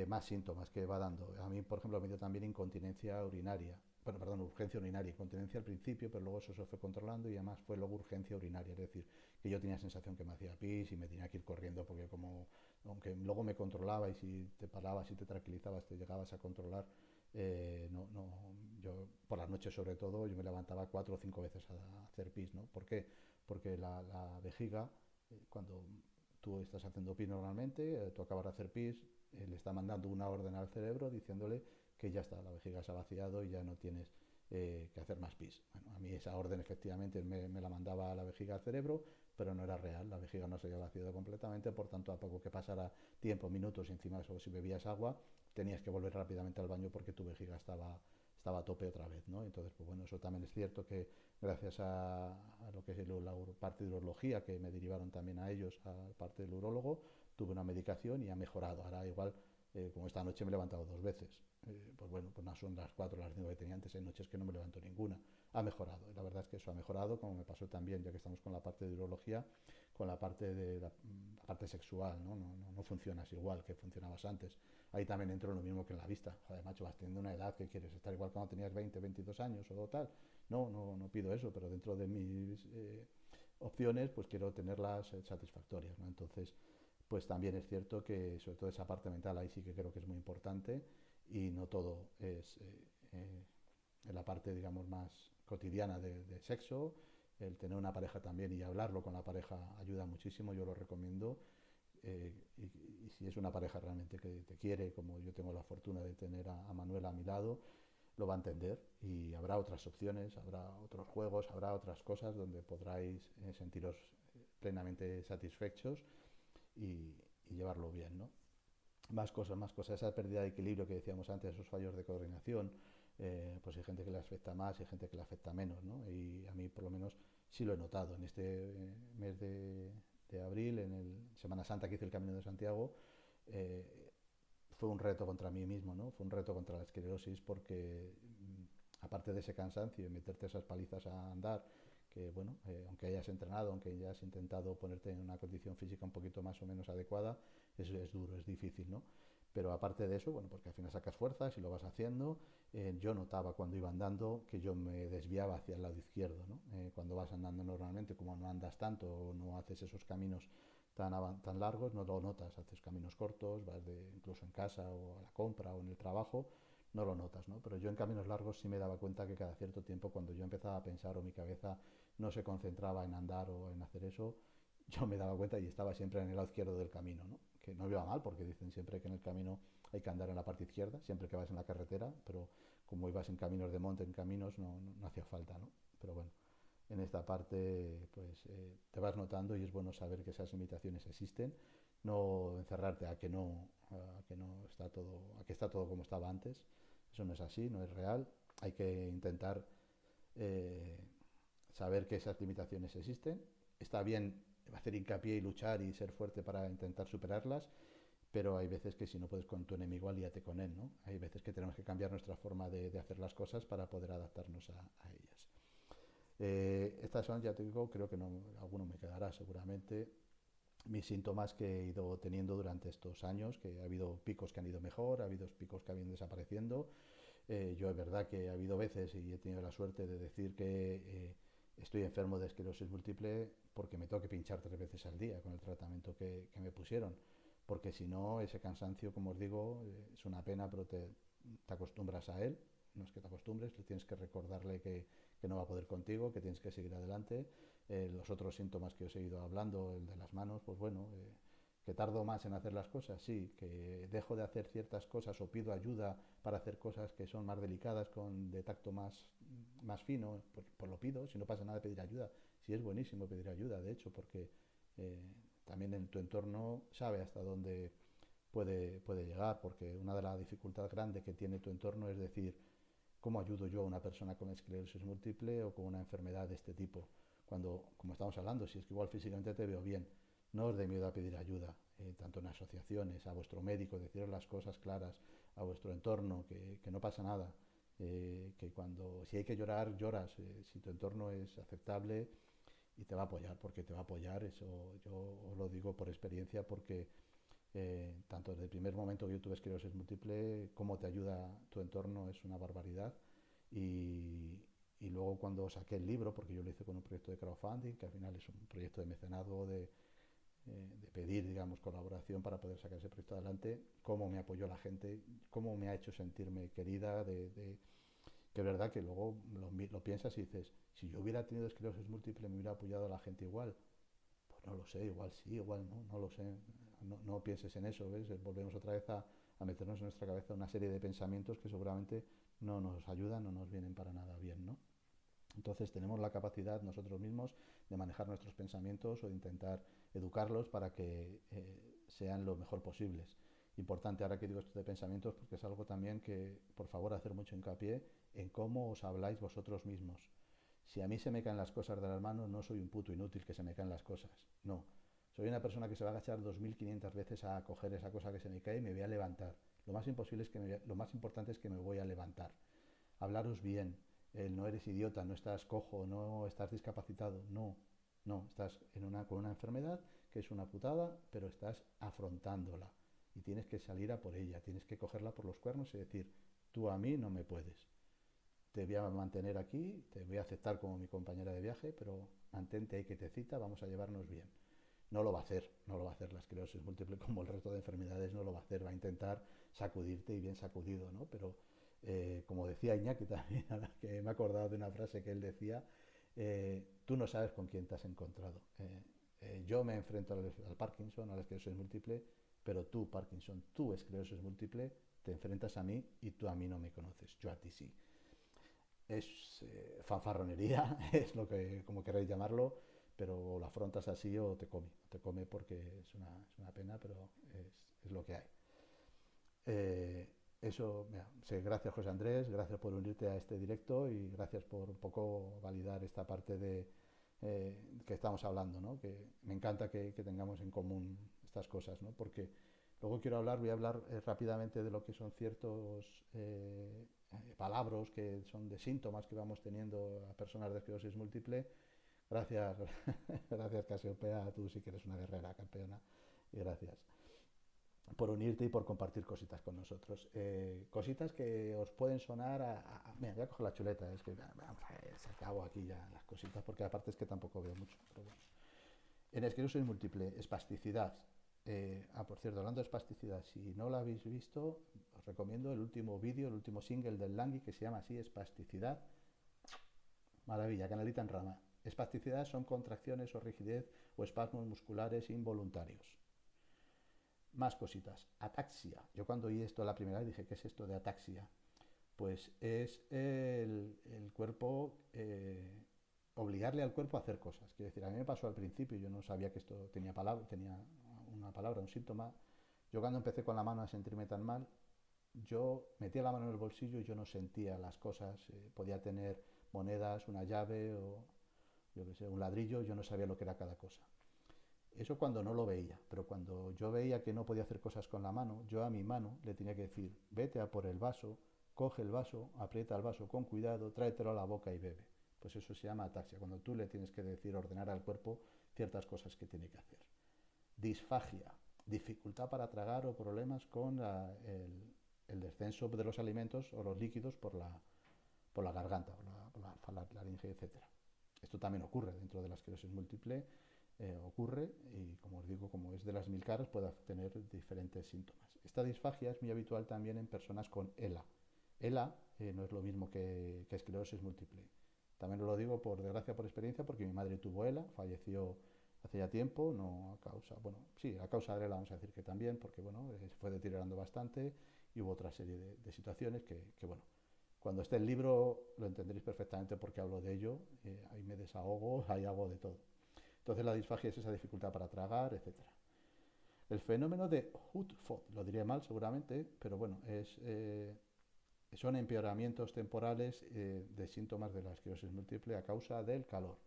S1: Más síntomas que va dando. A mí, por ejemplo, me dio también incontinencia urinaria. Bueno, perdón, urgencia urinaria, incontinencia al principio, pero luego eso se fue controlando y además fue luego urgencia urinaria, es decir, que yo tenía sensación que me hacía pis y me tenía que ir corriendo porque como, aunque luego me controlaba y si te parabas y te tranquilizabas, te llegabas a controlar, yo por las noches sobre todo, yo me levantaba 4 o 5 veces a hacer pis, ¿no? ¿Por qué? Porque la vejiga, cuando tú estás haciendo pis normalmente, tú acabas de hacer pis, le está mandando una orden al cerebro diciéndole que ya está, la vejiga se ha vaciado y ya no tienes que hacer más pis. Bueno, a mí esa orden efectivamente me la mandaba a la vejiga al cerebro, pero no era real, la vejiga no se había vaciado completamente, por tanto, a poco que pasara tiempo, minutos, y encima o si bebías agua, tenías que volver rápidamente al baño porque tu vejiga estaba a tope otra vez, ¿no? Entonces, pues bueno, eso también es cierto que gracias a lo que es la parte de urología, que me derivaron también a ellos, a parte del urólogo, tuve una medicación y ha mejorado. Ahora igual, como esta noche me he levantado 2 veces, pues bueno, pues no son las 4 o las 5 que tenía antes, hay noches que no me levanto ninguna. Ha mejorado, la verdad es que eso ha mejorado, como me pasó también, ya que estamos con la parte de urología, con la parte de la parte sexual, ¿no? No funcionas igual que funcionabas antes. Ahí también entro en lo mismo que en la vista. Joder, macho, vas teniendo una edad que quieres estar igual cuando tenías 20, 22 años o tal. No pido eso, pero dentro de mis opciones, pues quiero tenerlas satisfactorias, ¿no? Entonces, pues también es cierto que sobre todo esa parte mental ahí sí que creo que es muy importante y no todo es en la parte, digamos, más cotidiana de sexo, el tener una pareja también y hablarlo con la pareja ayuda muchísimo, yo lo recomiendo. Y si es una pareja realmente que te quiere, como yo tengo la fortuna de tener a Manuela a mi lado, lo va a entender y habrá otras opciones, habrá otros juegos, habrá otras cosas donde podráis sentiros plenamente satisfechos y llevarlo bien, ¿no? Más cosas, esa pérdida de equilibrio que decíamos antes, esos fallos de coordinación, pues hay gente que le afecta más y hay gente que le afecta menos, ¿no? Y a mí por lo menos sí lo he notado. En este mes de abril, en el Semana Santa que hice el Camino de Santiago, eh, fue un reto contra mí mismo, ¿no? Fue un reto contra la esclerosis porque aparte de ese cansancio y meterte esas palizas a andar, que bueno, aunque hayas entrenado, aunque hayas intentado ponerte en una condición física un poquito más o menos adecuada, es duro, es difícil, ¿no? Pero aparte de eso, bueno, porque al final sacas fuerzas y lo vas haciendo, yo notaba cuando iba andando que yo me desviaba hacia el lado izquierdo, ¿no? Cuando vas andando normalmente, como no andas tanto o no haces esos caminos tan largos, no lo notas, haces caminos cortos, vas incluso en casa o a la compra o en el trabajo, no lo notas, ¿no? Pero yo en caminos largos sí me daba cuenta que cada cierto tiempo cuando yo empezaba a pensar o mi cabeza no se concentraba en andar o en hacer eso, yo me daba cuenta y estaba siempre en el lado izquierdo del camino, ¿no? Que no iba mal porque dicen siempre que en el camino hay que andar en la parte izquierda, siempre que vas en la carretera, pero como ibas en caminos de monte, en caminos, no hacía falta, ¿no? Pero bueno, en esta parte pues te vas notando y es bueno saber que esas limitaciones existen, no encerrarte a que no está todo, a que está todo como estaba antes, eso no es así, no es real, hay que intentar eh, saber que esas limitaciones existen, está bien hacer hincapié y luchar y ser fuerte para intentar superarlas, pero hay veces que si no puedes con tu enemigo, alíate con él, ¿no? Hay veces que tenemos que cambiar nuestra forma de hacer las cosas para poder adaptarnos a ellas. Estas son, ya te digo, creo que no, alguno me quedará seguramente. Mis síntomas que he ido teniendo durante estos años, que ha habido picos que han ido mejor, ha habido picos que han ido desapareciendo. Yo es verdad que ha habido veces y he tenido la suerte de decir que estoy enfermo de esclerosis múltiple porque me tengo que pinchar 3 veces al día con el tratamiento que me pusieron. Porque si no, ese cansancio, como os digo, es una pena, pero te acostumbras a él. No es que te acostumbres, le tienes que recordarle que no va a poder contigo, que tienes que seguir adelante. Los otros síntomas que os he ido hablando, el de las manos, pues bueno, que tardo más en hacer las cosas, sí, que dejo de hacer ciertas cosas o pido ayuda para hacer cosas que son más delicadas, de tacto más fino, pues lo pido, si no pasa nada pedir ayuda. Sí es buenísimo pedir ayuda, de hecho, porque eh, también en tu entorno sabe hasta dónde puede llegar, porque una de las dificultades grandes que tiene tu entorno es decir, ¿cómo ayudo yo a una persona con esclerosis múltiple o con una enfermedad de este tipo? Cuando, como estamos hablando, si es que igual físicamente te veo bien, no os dé miedo a pedir ayuda, tanto en asociaciones, a vuestro médico, deciros las cosas claras, a vuestro entorno, que no pasa nada, que cuando, si hay que llorar, lloras, si tu entorno es aceptable y te va a apoyar, porque te va a apoyar, eso yo os lo digo por experiencia, porque tanto desde el primer momento que yo tuve esclerosis múltiple, cómo te ayuda tu entorno es una barbaridad. Y, y luego cuando saqué el libro, porque yo lo hice con un proyecto de crowdfunding, que al final es un proyecto de mecenazgo, de pedir, digamos, colaboración para poder sacar ese proyecto adelante, cómo me apoyó la gente, cómo me ha hecho sentirme querida, que es verdad que luego lo piensas y dices, si yo hubiera tenido esclerosis múltiple, me hubiera apoyado a la gente igual. Pues no lo sé, igual sí, igual no, no lo sé. No pienses en eso, ¿ves? Volvemos otra vez a meternos en nuestra cabeza una serie de pensamientos que seguramente no nos ayudan, no nos vienen para nada bien, ¿no? Entonces tenemos la capacidad nosotros mismos de manejar nuestros pensamientos o de intentar educarlos para que sean lo mejor posibles. Importante ahora que digo esto de pensamientos porque es algo también que, por favor, hacer mucho hincapié en cómo os habláis vosotros mismos. Si a mí se me caen las cosas de las manos, no soy un puto inútil que se me caen las cosas. No. Soy una persona que se va a agachar 2500 veces a coger esa cosa que se me cae y me voy a levantar. Lo más importante es que me voy a levantar. Hablaros bien. No eres idiota, no estás cojo, no estás discapacitado. No. No. Estás con una enfermedad que es una putada, pero estás afrontándola. Y tienes que salir a por ella. Tienes que cogerla por los cuernos y decir, tú a mí no me puedes, te voy a mantener aquí, te voy a aceptar como mi compañera de viaje, pero mantente ahí que te cita, vamos a llevarnos bien. No lo va a hacer, no lo va a hacer la esclerosis múltiple como el resto de enfermedades, no lo va a hacer, va a intentar sacudirte y bien sacudido, ¿no? Pero como decía Iñaki también, que me he acordado de una frase que él decía, Tú no sabes con quién te has encontrado. Yo me enfrento al Parkinson, a la esclerosis múltiple, pero tú, Parkinson, tú, esclerosis múltiple, te enfrentas a mí y tú a mí no me conoces, yo a ti sí. Es fanfarronería, es lo que, como queráis llamarlo, pero lo afrontas así o te come porque es una pena, pero es lo que hay. Eso, mira, sí, gracias José Andrés, gracias por unirte a este directo y gracias por un poco validar esta parte de que estamos hablando, ¿no? Que me encanta que tengamos en común estas cosas, ¿no? Porque luego voy a hablar rápidamente de lo que son ciertos palabras que son de síntomas que vamos teniendo a personas de esclerosis múltiple. Gracias, gracias Casiopea, tú sí que eres una guerrera campeona y gracias por unirte y por compartir cositas con nosotros. Cositas que os pueden sonar mira, voy a coger la chuleta, es que vamos a ver, se acabo aquí ya las cositas, porque aparte es que tampoco veo mucho, pero bueno. En esclerosis múltiple, espasticidad. Por cierto, hablando de espasticidad, si no lo habéis visto, os recomiendo el último vídeo, el último single del Langui, que se llama así, Espasticidad. Maravilla, canalita en rama. Espasticidad son contracciones o rigidez o espasmos musculares involuntarios. Más cositas. Ataxia. Yo cuando oí esto la primera vez dije, ¿qué es esto de ataxia? Pues es el cuerpo, obligarle al cuerpo a hacer cosas. Quiero decir, a mí me pasó al principio, yo no sabía que esto tenía una palabra, un síntoma. Yo cuando empecé con la mano a sentirme tan mal, yo metía la mano en el bolsillo y yo no sentía las cosas. Podía tener monedas, una llave o yo qué sé, un ladrillo, yo no sabía lo que era cada cosa. Eso cuando no lo veía, pero cuando yo veía que no podía hacer cosas con la mano, yo a mi mano le tenía que decir, vete a por el vaso, coge el vaso, aprieta el vaso con cuidado, tráetelo a la boca y bebe. Pues eso se llama ataxia, cuando tú le tienes que decir, ordenar al cuerpo ciertas cosas que tiene que hacer. Disfagia, dificultad para tragar o problemas con el descenso de los alimentos o los líquidos por la garganta, por la laringe, etc. Esto también ocurre dentro de la esclerosis múltiple, ocurre y como os digo, como es de las mil caras, puede tener diferentes síntomas. Esta disfagia es muy habitual también en personas con ELA. ELA no es lo mismo que esclerosis múltiple. También os lo digo por desgracia, por experiencia, porque mi madre tuvo ELA, falleció hace ya tiempo, no a causa, bueno, sí, a causa de ELA vamos a decir que también, porque bueno, se fue deteriorando bastante y hubo otra serie de situaciones que bueno, cuando esté el libro lo entenderéis perfectamente porque hablo de ello, ahí me desahogo, ahí hago de todo. Entonces la disfagia es esa dificultad para tragar, etcétera. El fenómeno de Hutfod, lo diré mal seguramente, pero bueno, son empeoramientos temporales de síntomas de la esclerosis múltiple a causa del calor.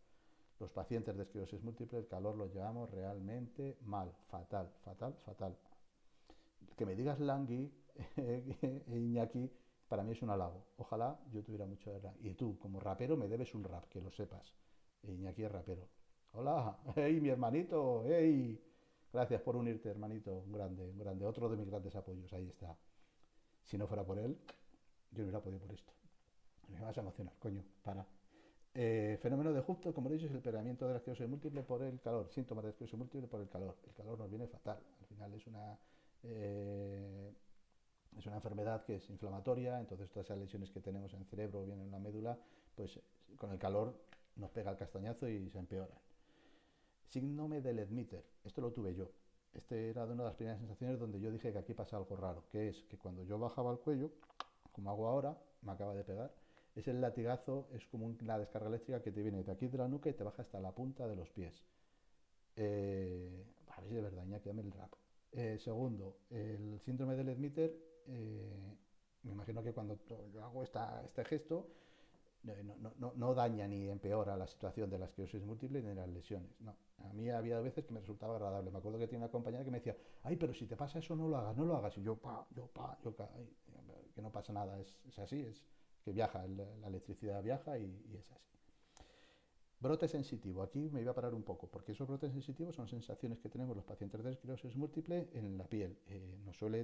S1: Los pacientes de esclerosis múltiple, el calor lo llevamos realmente mal, fatal, fatal, fatal. Que me digas Langui Iñaki, para mí es un halago. Ojalá yo tuviera mucho de rap. Y tú, como rapero, me debes un rap, que lo sepas. Iñaki es rapero. Hola, hey, mi hermanito, hey. Gracias por unirte, hermanito. Un grande. Otro de mis grandes apoyos, ahí está. Si no fuera por él, yo no hubiera podido por esto. Me vas a emocionar, coño, para. Fenómeno de Hupto, como he dicho, es el empeoramiento de la esclerosis múltiple por el calor. Síntomas de esclerosis múltiple por el calor. El calor nos viene fatal. Al final eh, es una enfermedad que es inflamatoria, entonces todas esas lesiones que tenemos en el cerebro o bien en la médula, pues con el calor nos pega el castañazo y se empeoran. Síndrome de Ledmeter, esto lo tuve yo. Este era de una de las primeras sensaciones donde yo dije que aquí pasa algo raro, que es que cuando yo bajaba el cuello, como hago ahora, me acaba de pegar, es el latigazo, es como una descarga eléctrica que te viene de aquí de la nuca y te baja hasta la punta de los pies. A ver si es verdad, Iñaki, dame el rap. Segundo, el síndrome de Ledmeter, me imagino que cuando yo hago este gesto, no daña ni empeora la situación de la esclerosis múltiple ni de las lesiones. No. A mí había veces que me resultaba agradable. Me acuerdo que tenía una compañera que me decía, ay, pero si te pasa eso, no lo hagas, no lo hagas. Y yo, ay, que no pasa nada, es así, es que viaja, la electricidad viaja y es así. Brote sensitivo. Aquí me iba a parar un poco, porque esos brotes sensitivos son sensaciones que tenemos los pacientes de esclerosis múltiple en la piel.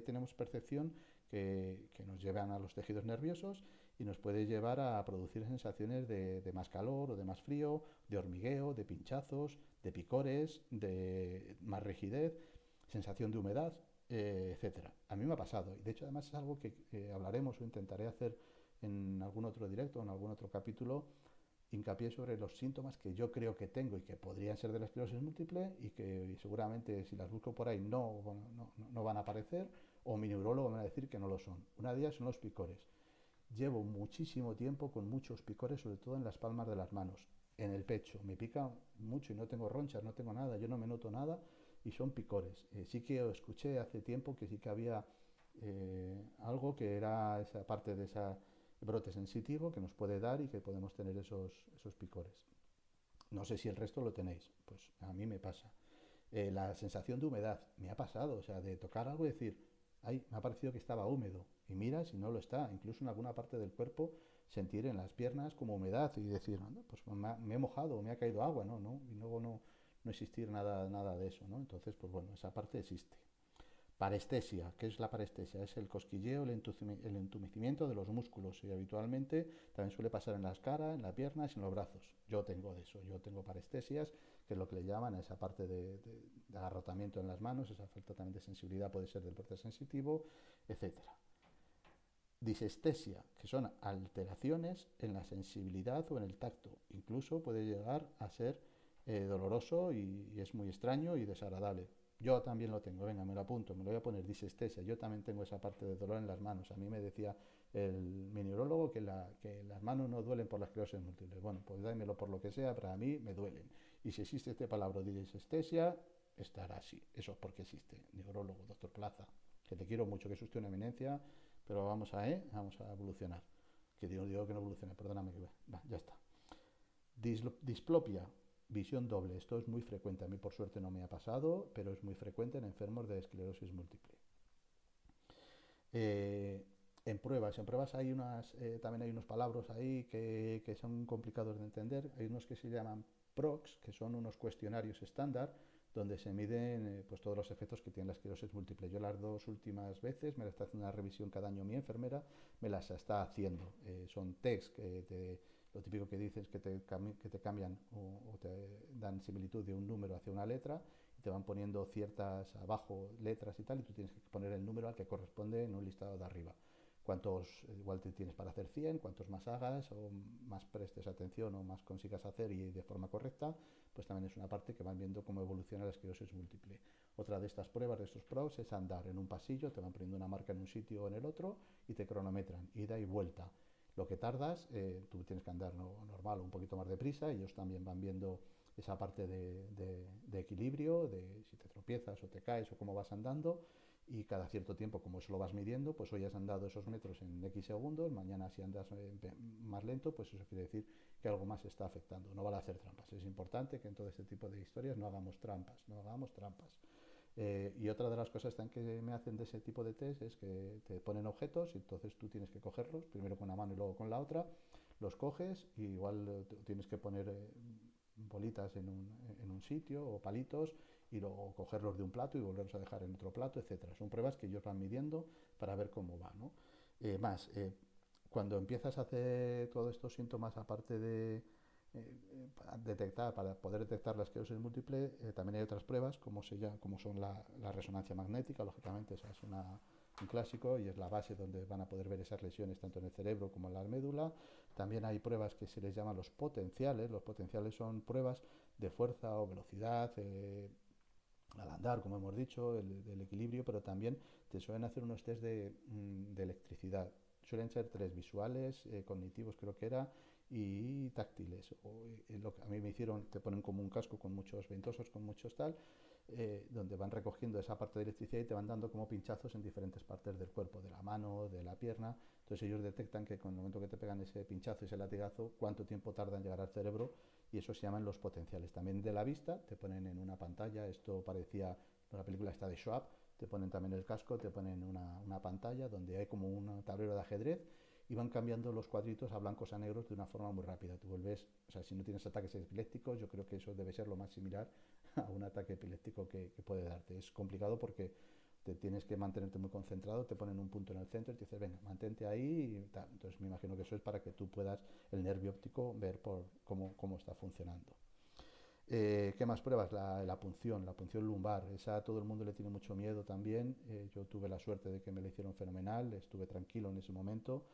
S1: Tenemos percepción que nos llevan a los tejidos nerviosos y nos puede llevar a producir sensaciones de más calor o de más frío, de hormigueo, de pinchazos, de picores, de más rigidez, sensación de humedad, etcétera. A mí me ha pasado y de hecho además es algo que hablaremos o intentaré hacer en algún otro directo, en algún otro capítulo hincapié sobre los síntomas que yo creo que tengo y que podrían ser de la esclerosis múltiple y que seguramente si las busco por ahí no van a aparecer, o mi neurólogo me va a decir que no lo son. Una de ellas son los picores. Llevo muchísimo tiempo con muchos picores, sobre todo en las palmas de las manos, en el pecho. Me pica mucho y no tengo ronchas, no tengo nada, yo no me noto nada y son picores. Sí que escuché hace tiempo que sí que había algo que era esa parte de ese brote sensitivo que nos puede dar y que podemos tener esos picores. No sé si el resto lo tenéis, pues a mí me pasa. La sensación de humedad, me ha pasado, o sea, de tocar algo y decir, ay, me ha parecido que estaba húmedo. Y mira si no lo está, incluso en alguna parte del cuerpo sentir en las piernas como humedad y decir, no, pues me he mojado, me ha caído agua, y luego no existir nada de eso, ¿no? Entonces, pues bueno, esa parte existe. Parestesia, ¿qué es la parestesia? Es el cosquilleo, el entumecimiento de los músculos y habitualmente también suele pasar en las caras, en las piernas y en los brazos. Yo tengo de eso, yo tengo parestesias, que es lo que le llaman a esa parte de agarrotamiento en las manos, esa falta también de sensibilidad puede ser del brote sensitivo, etcétera. Disestesia, que son alteraciones en la sensibilidad o en el tacto. Incluso puede llegar a ser doloroso y es muy extraño y desagradable. Yo también lo tengo, venga, me lo apunto, me lo voy a poner, disestesia. Yo también tengo esa parte de dolor en las manos. A mí me decía mi neurólogo que las manos no duelen por las esclerosis múltiples. Bueno, pues dámelo por lo que sea, pero a mí me duelen. Y si existe este palabra de disestesia, estará así. Eso es porque existe. Neurólogo, doctor Plaza, que te quiero mucho, que es usted una eminencia, pero vamos a evolucionar. Que digo que no evolucione, perdóname que ya está. Displopia, visión doble. Esto es muy frecuente. A mí por suerte no me ha pasado, pero es muy frecuente en enfermos de esclerosis múltiple. En pruebas también hay unos palabras ahí que son complicados de entender. Hay unos que se llaman PROX, que son unos cuestionarios estándar donde se miden pues todos los efectos que tiene la esclerosis múltiple. Yo las dos últimas veces me la está haciendo una revisión cada año mi enfermera, me las está haciendo. Son tests lo típico que dices que te cambian o te dan similitud de un número hacia una letra y te van poniendo ciertas abajo letras y tal, y tú tienes que poner el número al que corresponde en un listado de arriba. Igual te tienes para hacer 100, cuantos más hagas o más prestes atención o más consigas hacer y de forma correcta, pues también es una parte que van viendo cómo evoluciona la esclerosis múltiple. Otra de estas pruebas, de estos PROS, es andar en un pasillo, te van poniendo una marca en un sitio o en el otro y te cronometran, ida y vuelta. Lo que tardas, tú tienes que andar normal o un poquito más deprisa, y ellos también van viendo esa parte de equilibrio, de si te tropiezas o te caes o cómo vas andando, y cada cierto tiempo, como eso lo vas midiendo, pues hoy has andado esos metros en X segundos, mañana si andas más lento, pues eso quiere decir que algo más está afectando. No vale hacer trampas. Es importante que en todo este tipo de historias no hagamos trampas. Y otra de las cosas también que me hacen de ese tipo de test es que te ponen objetos y entonces tú tienes que cogerlos, primero con una mano y luego con la otra, los coges y igual tienes que poner bolitas en un sitio o palitos y luego cogerlos de un plato y volverlos a dejar en otro plato, etcétera. Son pruebas que ellos van midiendo para ver cómo va, ¿no? Cuando empiezas a hacer todos estos síntomas, aparte de para poder detectar la esclerosis múltiple, también hay otras pruebas como son la resonancia magnética. Lógicamente esa es un clásico y es la base donde van a poder ver esas lesiones tanto en el cerebro como en la médula. También hay pruebas que se les llaman los potenciales. Los potenciales son pruebas de fuerza o velocidad al andar, como hemos dicho, del equilibrio, pero también te suelen hacer unos test de electricidad. Suelen ser tres: visuales, cognitivos creo que era, y táctiles. A mí me hicieron, te ponen como un casco con muchos ventosos, con muchos tal, donde van recogiendo esa parte de electricidad y te van dando como pinchazos en diferentes partes del cuerpo, de la mano, de la pierna. Entonces ellos detectan que con el momento que te pegan ese pinchazo, ese latigazo, cuánto tiempo tarda en llegar al cerebro, y eso se llaman los potenciales. También de la vista, te ponen en una pantalla, esto parecía la película esta de Schwab, te ponen también el casco, te ponen una pantalla donde hay como un tablero de ajedrez y van cambiando los cuadritos a blancos a negros de una forma muy rápida. Tú vuelves, o sea, si no tienes ataques epilépticos, yo creo que eso debe ser lo más similar a un ataque epiléptico que puede darte. Es complicado porque te tienes que mantenerte muy concentrado, te ponen un punto en el centro y te dicen, venga, mantente ahí y tal. Entonces me imagino que eso es para que tú puedas, el nervio óptico, ver cómo está funcionando. ¿Qué más pruebas? La punción lumbar. Esa a todo el mundo le tiene mucho miedo también. Yo tuve la suerte de que me la hicieron fenomenal, estuve tranquilo en ese momento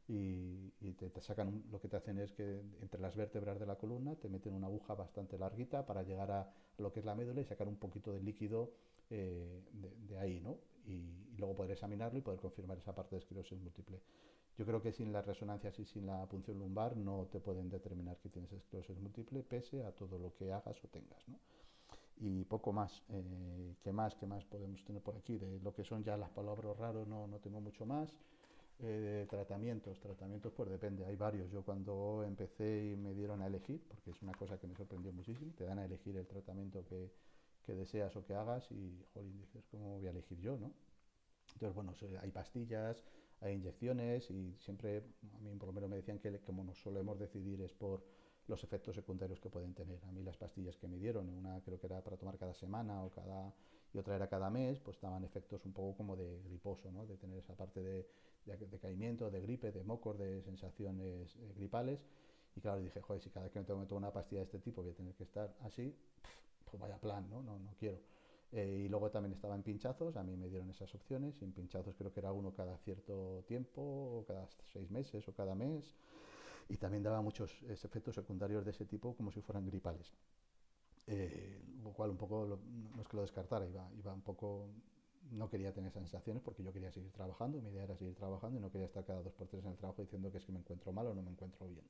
S1: y te sacan, lo que te hacen es que entre las vértebras de la columna te meten una aguja bastante larguita para llegar a lo que es la médula y sacar un poquito de líquido de ahí, ¿no? Y luego poder examinarlo y poder confirmar esa parte de esclerosis múltiple. Yo creo que sin las resonancias y sin la punción lumbar no te pueden determinar que tienes esclerosis múltiple pese a todo lo que hagas o tengas, ¿no? Y poco más. ¿Qué más? ¿Qué más podemos tener por aquí? De lo que son ya las palabras raros no tengo mucho más. Tratamientos pues depende, hay varios. Yo cuando empecé y me dieron a elegir, porque es una cosa que me sorprendió muchísimo, te dan a elegir el tratamiento que deseas o que hagas y, jolín, dices, ¿cómo voy a elegir yo, no? Entonces, bueno, hay pastillas, hay inyecciones y siempre, a mí por lo menos me decían que como nos solemos decidir es por los efectos secundarios que pueden tener. A mí las pastillas que me dieron, una creo que era para tomar cada semana y otra era cada mes, pues daban efectos un poco como de griposo, ¿no? De tener esa parte de caimiento, de gripe, de mocos, de sensaciones gripales. Y claro, dije, joder, si cada vez que me tomo una pastilla de este tipo voy a tener que estar así, pues vaya plan, ¿no? No quiero. Y luego también estaba en pinchazos, a mí me dieron esas opciones, y en pinchazos creo que era uno cada cierto tiempo, o cada 6 meses o cada mes, y también daba muchos efectos secundarios de ese tipo como si fueran gripales. Lo cual un poco, no es que lo descartara, iba un poco, no quería tener esas sensaciones porque yo quería seguir trabajando, mi idea era seguir trabajando y no quería estar cada 2 por 3 en el trabajo diciendo que es que me encuentro mal o no me encuentro bien.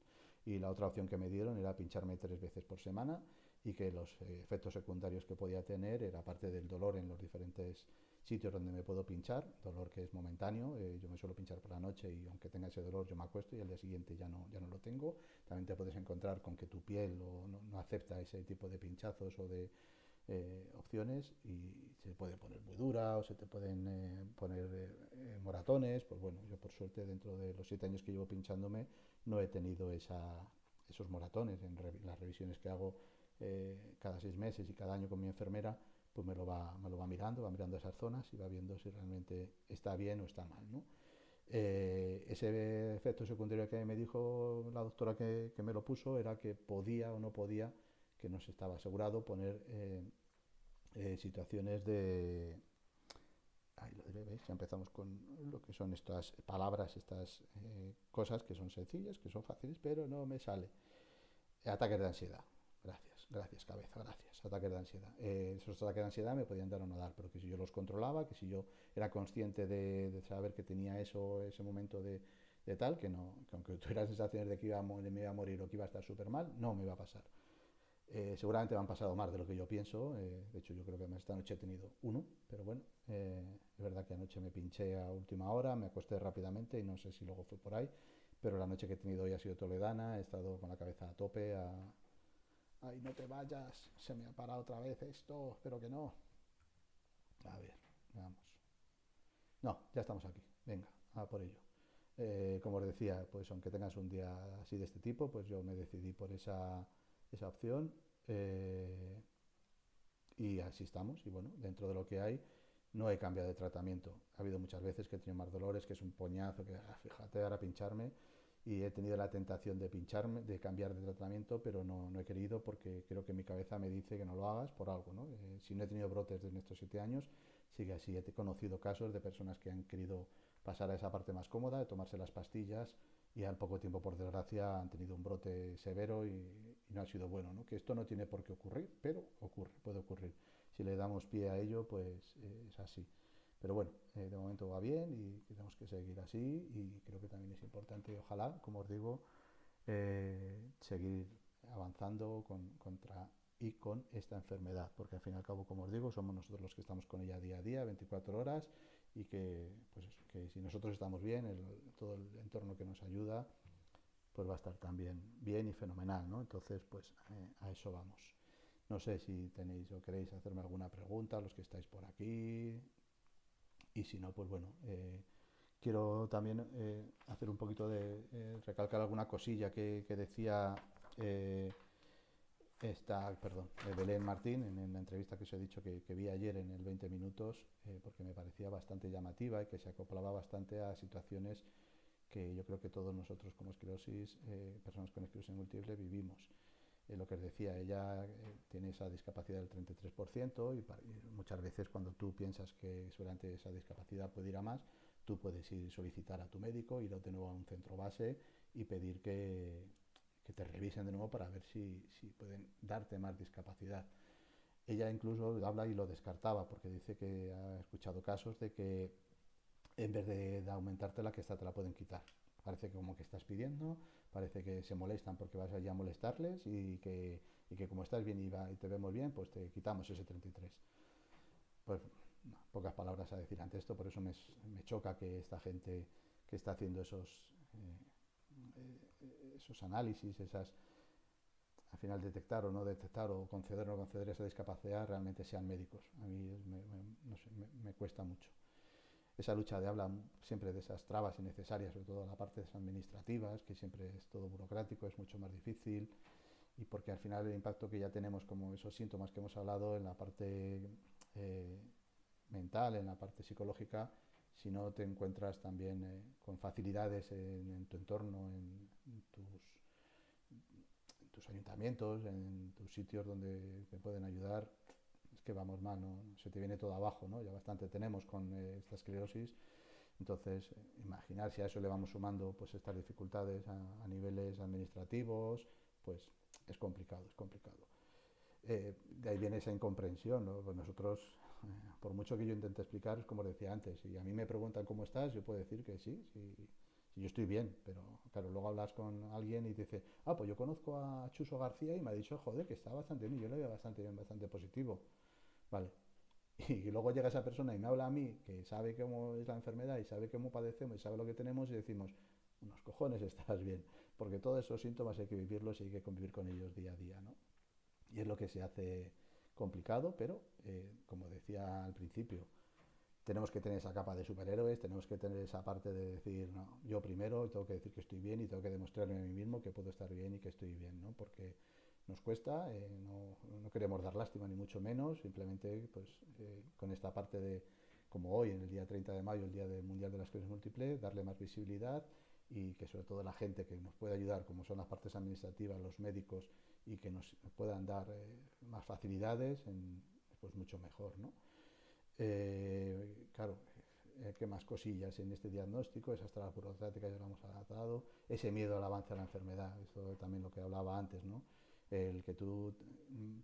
S1: Y la otra opción que me dieron era pincharme 3 veces por semana y que los efectos secundarios que podía tener era parte del dolor en los diferentes sitios donde me puedo pinchar, dolor que es momentáneo, yo me suelo pinchar por la noche y aunque tenga ese dolor yo me acuesto y al día siguiente ya no lo tengo. También te puedes encontrar con que tu piel no acepta ese tipo de pinchazos o de opciones y se puede poner muy dura o se te pueden poner moratones. Pues bueno, yo por suerte dentro de los 7 años que llevo pinchándome no he tenido esos moratones. En las revisiones que hago cada 6 meses y cada año con mi enfermera, pues me lo va mirando esas zonas y va viendo si realmente está bien o está mal, ¿no? Ese efecto secundario que me dijo la doctora que me lo puso era que podía o no podía, que no se estaba asegurado, poner situaciones de... Ahí lo diré, ¿veis? Ya empezamos con lo que son estas palabras, estas cosas que son sencillas, que son fáciles, pero no me sale. Ataques de ansiedad. Gracias, cabeza, gracias. Ataques de ansiedad. Esos ataques de ansiedad me podían dar o no dar, pero que si yo los controlaba, que si yo era consciente de saber que tenía ese momento de tal, que no, que aunque tuviera sensaciones de que me iba a morir o que iba a estar súper mal, no me iba a pasar. Seguramente me han pasado más de lo que yo pienso. De hecho, yo creo que esta noche he tenido uno, pero bueno, es verdad que anoche me pinché a última hora, me acosté rápidamente y no sé si luego fue por ahí, pero la noche que he tenido hoy ha sido toledana, he estado con la cabeza a tope, ay, no te vayas, se me ha parado otra vez esto, espero que no. A ver, vamos. No, ya estamos aquí, venga, a por ello. Como os decía, pues aunque tengas un día así de este tipo, pues yo me decidí por esa opción. eh, y así estamos. Y bueno, dentro de lo que hay, no he cambiado de tratamiento. Ha habido muchas veces que he tenido más dolores, que es un poñazo, que fíjate, ahora pincharme. Y he tenido la tentación de pincharme, de cambiar de tratamiento, pero no he querido porque creo que mi cabeza me dice que no lo hagas por algo, ¿no? Si no he tenido brotes en estos 7 años, sigue así. He conocido casos de personas que han querido pasar a esa parte más cómoda, de tomarse las pastillas y al poco tiempo, por desgracia, han tenido un brote severo y no ha sido bueno, ¿no? Que esto no tiene por qué ocurrir, pero ocurre, puede ocurrir. Si le damos pie a ello, pues es así. Pero bueno, de momento va bien y tenemos que seguir así y creo que también es importante, ojalá, como os digo, seguir avanzando con esta enfermedad, porque al fin y al cabo, como os digo, somos nosotros los que estamos con ella día a día, 24 horas, y que, pues eso, que si nosotros estamos bien, todo el entorno que nos ayuda, pues va a estar también bien y fenomenal, ¿no? Entonces, pues a eso vamos. No sé si tenéis o queréis hacerme alguna pregunta, los que estáis por aquí, y si no, pues bueno, quiero también hacer un poquito recalcar alguna cosilla que decía Belén Martín en la entrevista que os he dicho que vi ayer en el 20 minutos, porque me parecía bastante llamativa y que se acoplaba bastante a situaciones que yo creo que todos nosotros como personas con esclerosis múltiple vivimos. Lo que os decía, ella tiene esa discapacidad del 33% y muchas veces cuando tú piensas que seguramente esa discapacidad puede ir a más, tú puedes ir solicitar a tu médico, ir de nuevo a un centro base y pedir que te revisen de nuevo para ver si pueden darte más discapacidad. Ella incluso habla y lo descartaba porque dice que ha escuchado casos de que en vez de aumentártela, que esta te la pueden quitar. Parece que como que estás pidiendo, parece que se molestan porque vas allá a molestarles y que como estás bien y te vemos bien, pues te quitamos ese 33. Pues no, pocas palabras a decir ante esto, por eso me choca que esta gente que está haciendo esos análisis, al final detectar o no detectar o conceder o no conceder esa discapacidad realmente sean médicos. A mí no sé, me cuesta mucho. Esa lucha de habla siempre de esas trabas innecesarias, sobre todo la parte administrativas, que siempre es todo burocrático, es mucho más difícil, y porque al final el impacto que ya tenemos como esos síntomas que hemos hablado en la parte eh, mental, en la parte psicológica, si no te encuentras también con facilidades en tu entorno, en tus ayuntamientos, en tus sitios donde te pueden ayudar, es que vamos mal, ¿no? Se te viene todo abajo, ¿no? Ya bastante tenemos con esta esclerosis. Entonces, imaginar si a eso le vamos sumando pues estas dificultades a niveles administrativos, pues es complicado, es complicado. De ahí viene esa incomprensión, ¿no? Pues nosotros, por mucho que yo intente explicar, es como decía antes, si a mí me preguntan cómo estás, yo puedo decir que sí, sí, yo estoy bien, pero claro, luego hablas con alguien y te dice, pues yo conozco a Chuso García y me ha dicho, joder, que está bastante bien, yo lo veo bastante bien, bastante positivo. Vale, y luego llega esa persona y me habla a mí, que sabe cómo es la enfermedad y sabe cómo padecemos y sabe lo que tenemos, y decimos, unos cojones, estás bien, porque todos esos síntomas hay que vivirlos y hay que convivir con ellos día a día, ¿no? Y es lo que se hace complicado, pero como decía al principio, tenemos que tener esa capa de superhéroes, tenemos que tener esa parte de decir, no, yo primero tengo que decir que estoy bien y tengo que demostrarme a mí mismo que puedo estar bien y que estoy bien, ¿no? Porque nos cuesta, no queremos dar lástima ni mucho menos, simplemente pues con esta parte de, como hoy, en el día 30 de mayo, el Día del Mundial de la Esclerosis Múltiple, darle más visibilidad y que sobre todo la gente que nos puede ayudar, como son las partes administrativas, los médicos, y que nos puedan dar más facilidades, pues mucho mejor, ¿no? Claro, qué más cosillas en este diagnóstico, esas trabas burocráticas ya lo hemos tratado, ese miedo al avance de la enfermedad, eso también lo que hablaba antes, ¿no? El que tú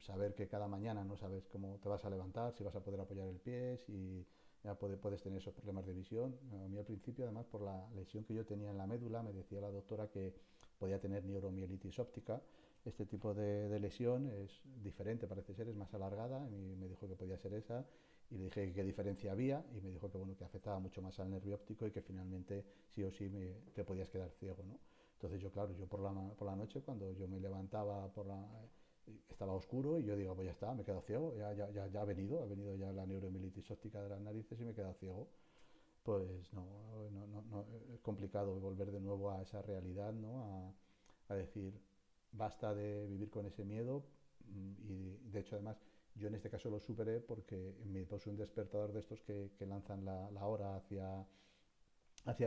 S1: saber que cada mañana no sabes cómo te vas a levantar, si vas a poder apoyar el pie, si ya puedes tener esos problemas de visión. A mí al principio, además, por la lesión que yo tenía en la médula, me decía la doctora que podía tener neuromielitis óptica. Este tipo de lesión es diferente, parece ser, es más alargada, y me dijo que podía ser esa, y le dije qué diferencia había y me dijo que bueno, que afectaba mucho más al nervio óptico y que finalmente sí o sí te podías quedar ciego, ¿no? Entonces yo, claro, yo por la noche cuando yo me levantaba estaba oscuro y yo digo, pues ya está, me he quedado ciego, ya ha venido ya la neuromielitis óptica de las narices y me he quedado ciego. Pues no, es complicado volver de nuevo a esa realidad, ¿no? A decir, basta de vivir con ese miedo, y de hecho además yo en este caso lo superé porque me puse un despertador de estos que lanzan la hora hacia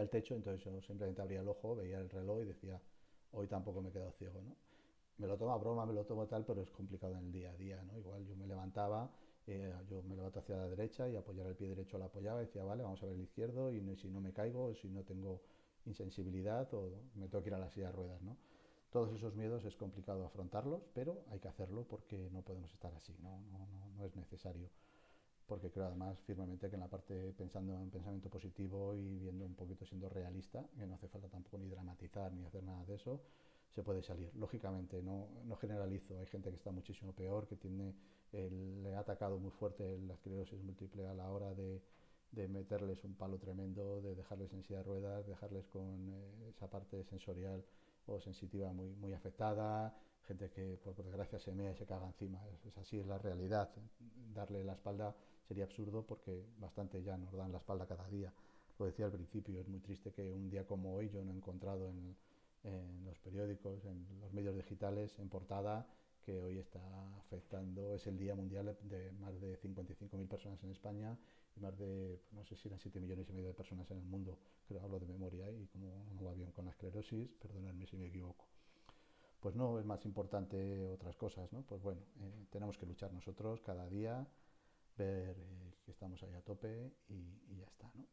S1: el techo, entonces yo simplemente abría el ojo, veía el reloj y decía, hoy tampoco me he quedado ciego, ¿no? Me lo tomo a broma, me lo tomo tal, pero es complicado en el día a día, ¿no? Igual yo me levantaba, yo me levanto hacia la derecha y apoyar el pie derecho lo apoyaba y decía, vale, vamos a ver el izquierdo y si no me caigo, si no tengo insensibilidad o me tengo que ir a la silla de ruedas, ¿no? Todos esos miedos es complicado afrontarlos, pero hay que hacerlo porque no podemos estar así, no es necesario. Porque creo además firmemente que en la parte pensando en pensamiento positivo y viendo un poquito siendo realista, que no hace falta tampoco ni dramatizar ni hacer nada de eso, se puede salir. Lógicamente, no generalizo, hay gente que está muchísimo peor, que le ha atacado muy fuerte la esclerosis múltiple a la hora de meterles un palo tremendo, de dejarles en silla de ruedas, dejarles con esa parte sensorial o sensitiva muy afectada, gente que por desgracia se mea y se caga encima. Así es la realidad. Darle la espalda sería absurdo porque bastante ya nos dan la espalda cada día. Lo decía al principio, es muy triste que un día como hoy yo no he encontrado en los periódicos, en los medios digitales, en portada, que hoy está afectando, es el Día Mundial de más de 55.000 personas en España y más de, no sé si eran 7 millones y medio de personas en el mundo, creo, hablo de memoria, y como no va bien con la esclerosis, perdonadme si me equivoco. Pues no, es más importante otras cosas, ¿no? Pues bueno, tenemos que luchar nosotros cada día, ver que estamos ahí a tope y ya está, ¿no?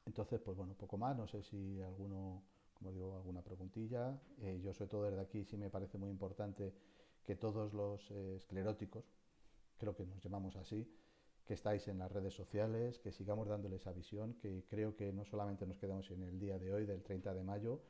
S1: Entonces, pues bueno, poco más, no sé si alguno, como digo, alguna preguntilla. Yo sobre todo desde aquí sí me parece muy importante que todos los escleróticos, creo que nos llamamos así, que estáis en las redes sociales, que sigamos dándole esa visión, que creo que no solamente nos quedamos en el día de hoy, del 30 de mayo,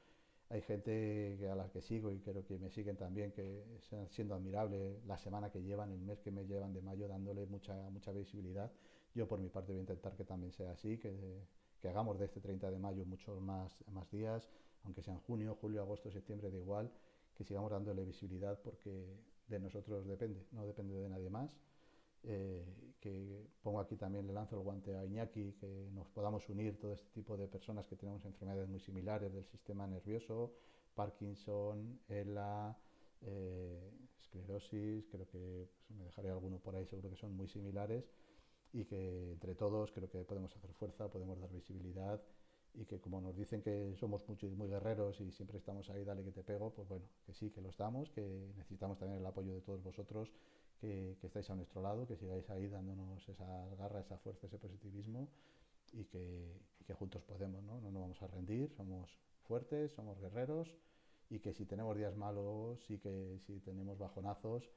S1: hay gente a la que sigo y creo que me siguen también, que están siendo admirable la semana que llevan, el mes que me llevan de mayo, dándole mucha visibilidad. Yo por mi parte voy a intentar que también sea así, que hagamos de este 30 de mayo muchos más días, aunque sean junio, julio, agosto, septiembre, da igual, que sigamos dándole visibilidad porque de nosotros depende, no depende de nadie más. Que pongo aquí también, le lanzo el guante a Iñaki, que nos podamos unir todo este tipo de personas que tenemos enfermedades muy similares del sistema nervioso, Parkinson, ELA, esclerosis, creo que pues, me dejaré alguno por ahí, seguro que son muy similares y que entre todos creo que podemos hacer fuerza, podemos dar visibilidad y que como nos dicen que somos muy guerreros y siempre estamos ahí, dale que te pego, pues bueno, que sí, que lo estamos, que necesitamos también el apoyo de todos vosotros, que estáis a nuestro lado, que sigáis ahí dándonos esa garra, esa fuerza, ese positivismo y que juntos podemos, ¿no? No nos vamos a rendir, somos fuertes, somos guerreros y que si tenemos días malos y que si tenemos bajonazos,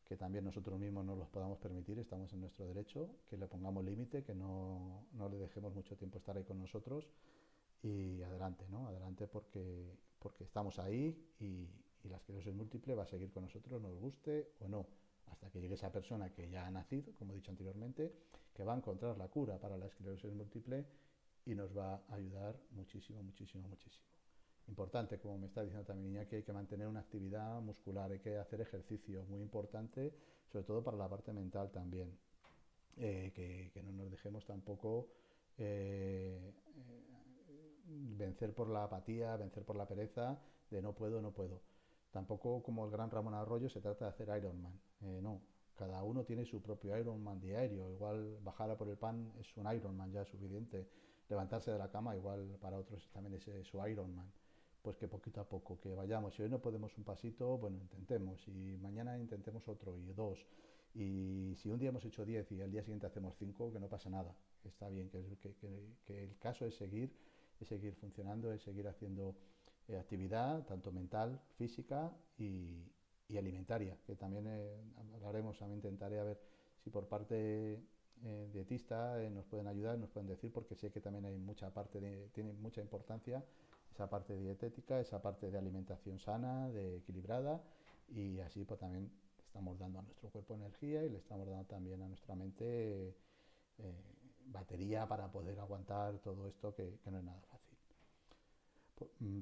S1: que también nosotros mismos no los podamos permitir, estamos en nuestro derecho, que le pongamos límite, que no le dejemos mucho tiempo estar ahí con nosotros y adelante, ¿no? Adelante porque estamos ahí y la esclerosis múltiple va a seguir con nosotros, nos guste o no, hasta que llegue esa persona que ya ha nacido, como he dicho anteriormente, que va a encontrar la cura para la esclerosis múltiple y nos va a ayudar muchísimo, muchísimo, muchísimo. Importante, como me está diciendo también Iñaki, hay que mantener una actividad muscular, hay que hacer ejercicio, muy importante, sobre todo para la parte mental también. Que no nos dejemos tampoco eh, vencer por la apatía, vencer por la pereza de no puedo, no puedo. Tampoco como el gran Ramón Arroyo se trata de hacer Ironman, no. Cada uno tiene su propio Ironman diario. Igual bajar a por el pan es un Ironman ya suficiente. Levantarse de la cama igual para otros también es su Ironman. Pues que poquito a poco, que vayamos. Si hoy no podemos un pasito, bueno, intentemos. Y mañana intentemos otro y dos. Y si un día hemos hecho 10 y al día siguiente hacemos 5, que no pasa nada. Está bien, que el caso es seguir funcionando, es seguir haciendo actividad, tanto mental, física y alimentaria, que también hablaremos, también intentaré a ver si por parte dietista nos pueden ayudar, nos pueden decir, porque sé que también hay mucha parte, tiene mucha importancia esa parte dietética, esa parte de alimentación sana, de equilibrada, y así pues también estamos dando a nuestro cuerpo energía y le estamos dando también a nuestra mente batería para poder aguantar todo esto que no es nada fácil.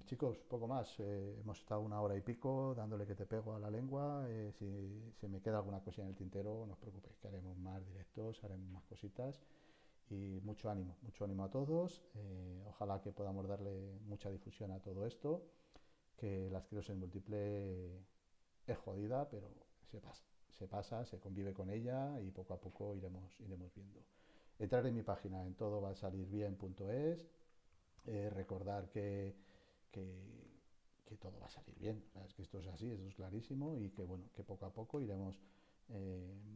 S1: Chicos, poco más. Hemos estado una hora y pico dándole que te pego a la lengua. Si se me queda alguna cosilla en el tintero, no os preocupéis, que haremos más directos, haremos más cositas. Y mucho ánimo a todos. Ojalá que podamos darle mucha difusión a todo esto. Que la esclerosis múltiple es jodida, pero se convive con ella y poco a poco iremos viendo. Entrar en mi página en todo va a salir bien.es. Recordar que, que, todo va a salir bien. Es que esto es así, esto es clarísimo y que bueno, que poco a poco iremos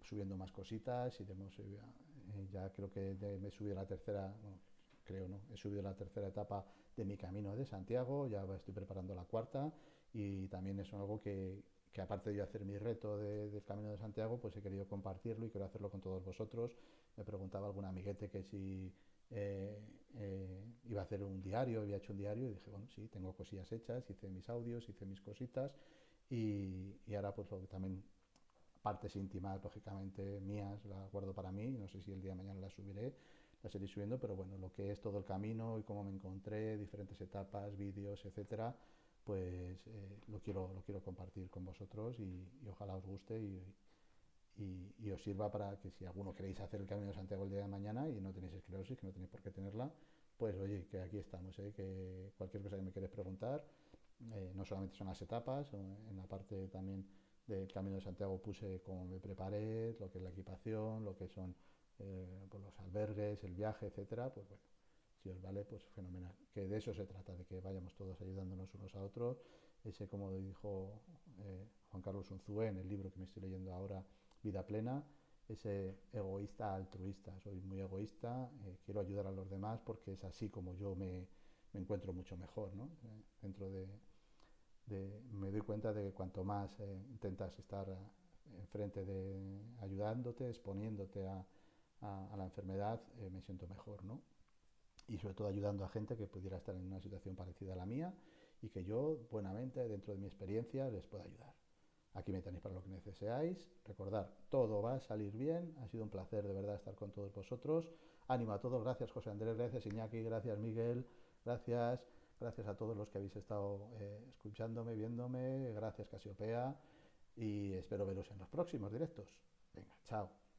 S1: subiendo más cositas, iremos ya creo que me he subido a la tercera, bueno, creo no, he subido la tercera etapa de mi camino de Santiago, ya estoy preparando la cuarta y también es algo que aparte de yo hacer mi reto del Camino de Santiago, pues he querido compartirlo y quiero hacerlo con todos vosotros. Me preguntaba algún amiguete que si iba a hacer un diario, había hecho un diario y dije, bueno, sí, tengo cosillas hechas, hice mis audios, hice mis cositas y ahora pues también partes íntimas, lógicamente mías, las guardo para mí, no sé si el día de mañana las iré subiendo, pero bueno, lo que es todo el camino y cómo me encontré, diferentes etapas, vídeos, etcétera, pues lo quiero compartir con vosotros y ojalá os guste y os sirva para que si alguno queréis hacer el Camino de Santiago el día de mañana y no tenéis esclerosis, que no tenéis por qué tenerla, pues oye, que aquí estamos, que cualquier cosa que me queréis preguntar, no solamente son las etapas, en la parte también del Camino de Santiago puse cómo me preparé, lo que es la equipación, lo que son pues los albergues, el viaje, etcétera, pues bueno, si os vale, pues fenomenal. Que de eso se trata, de que vayamos todos ayudándonos unos a otros. Ese, como dijo Juan Carlos Unzué en el libro que me estoy leyendo ahora, Vida Plena, ese egoísta altruista. Soy muy egoísta, quiero ayudar a los demás porque es así como yo me encuentro mucho mejor, ¿no? Dentro me doy cuenta de que cuanto más intentas estar enfrente de ayudándote, exponiéndote a la enfermedad, me siento mejor, ¿no? Y sobre todo ayudando a gente que pudiera estar en una situación parecida a la mía y que yo, buenamente, dentro de mi experiencia, les pueda ayudar. Aquí me tenéis para lo que necesitéis. Recordad, todo va a salir bien. Ha sido un placer de verdad estar con todos vosotros. Ánimo a todos. Gracias José Andrés, gracias Iñaki, gracias Miguel, gracias, gracias a todos los que habéis estado escuchándome, viéndome. Gracias Casiopea y espero veros en los próximos directos. Venga, chao.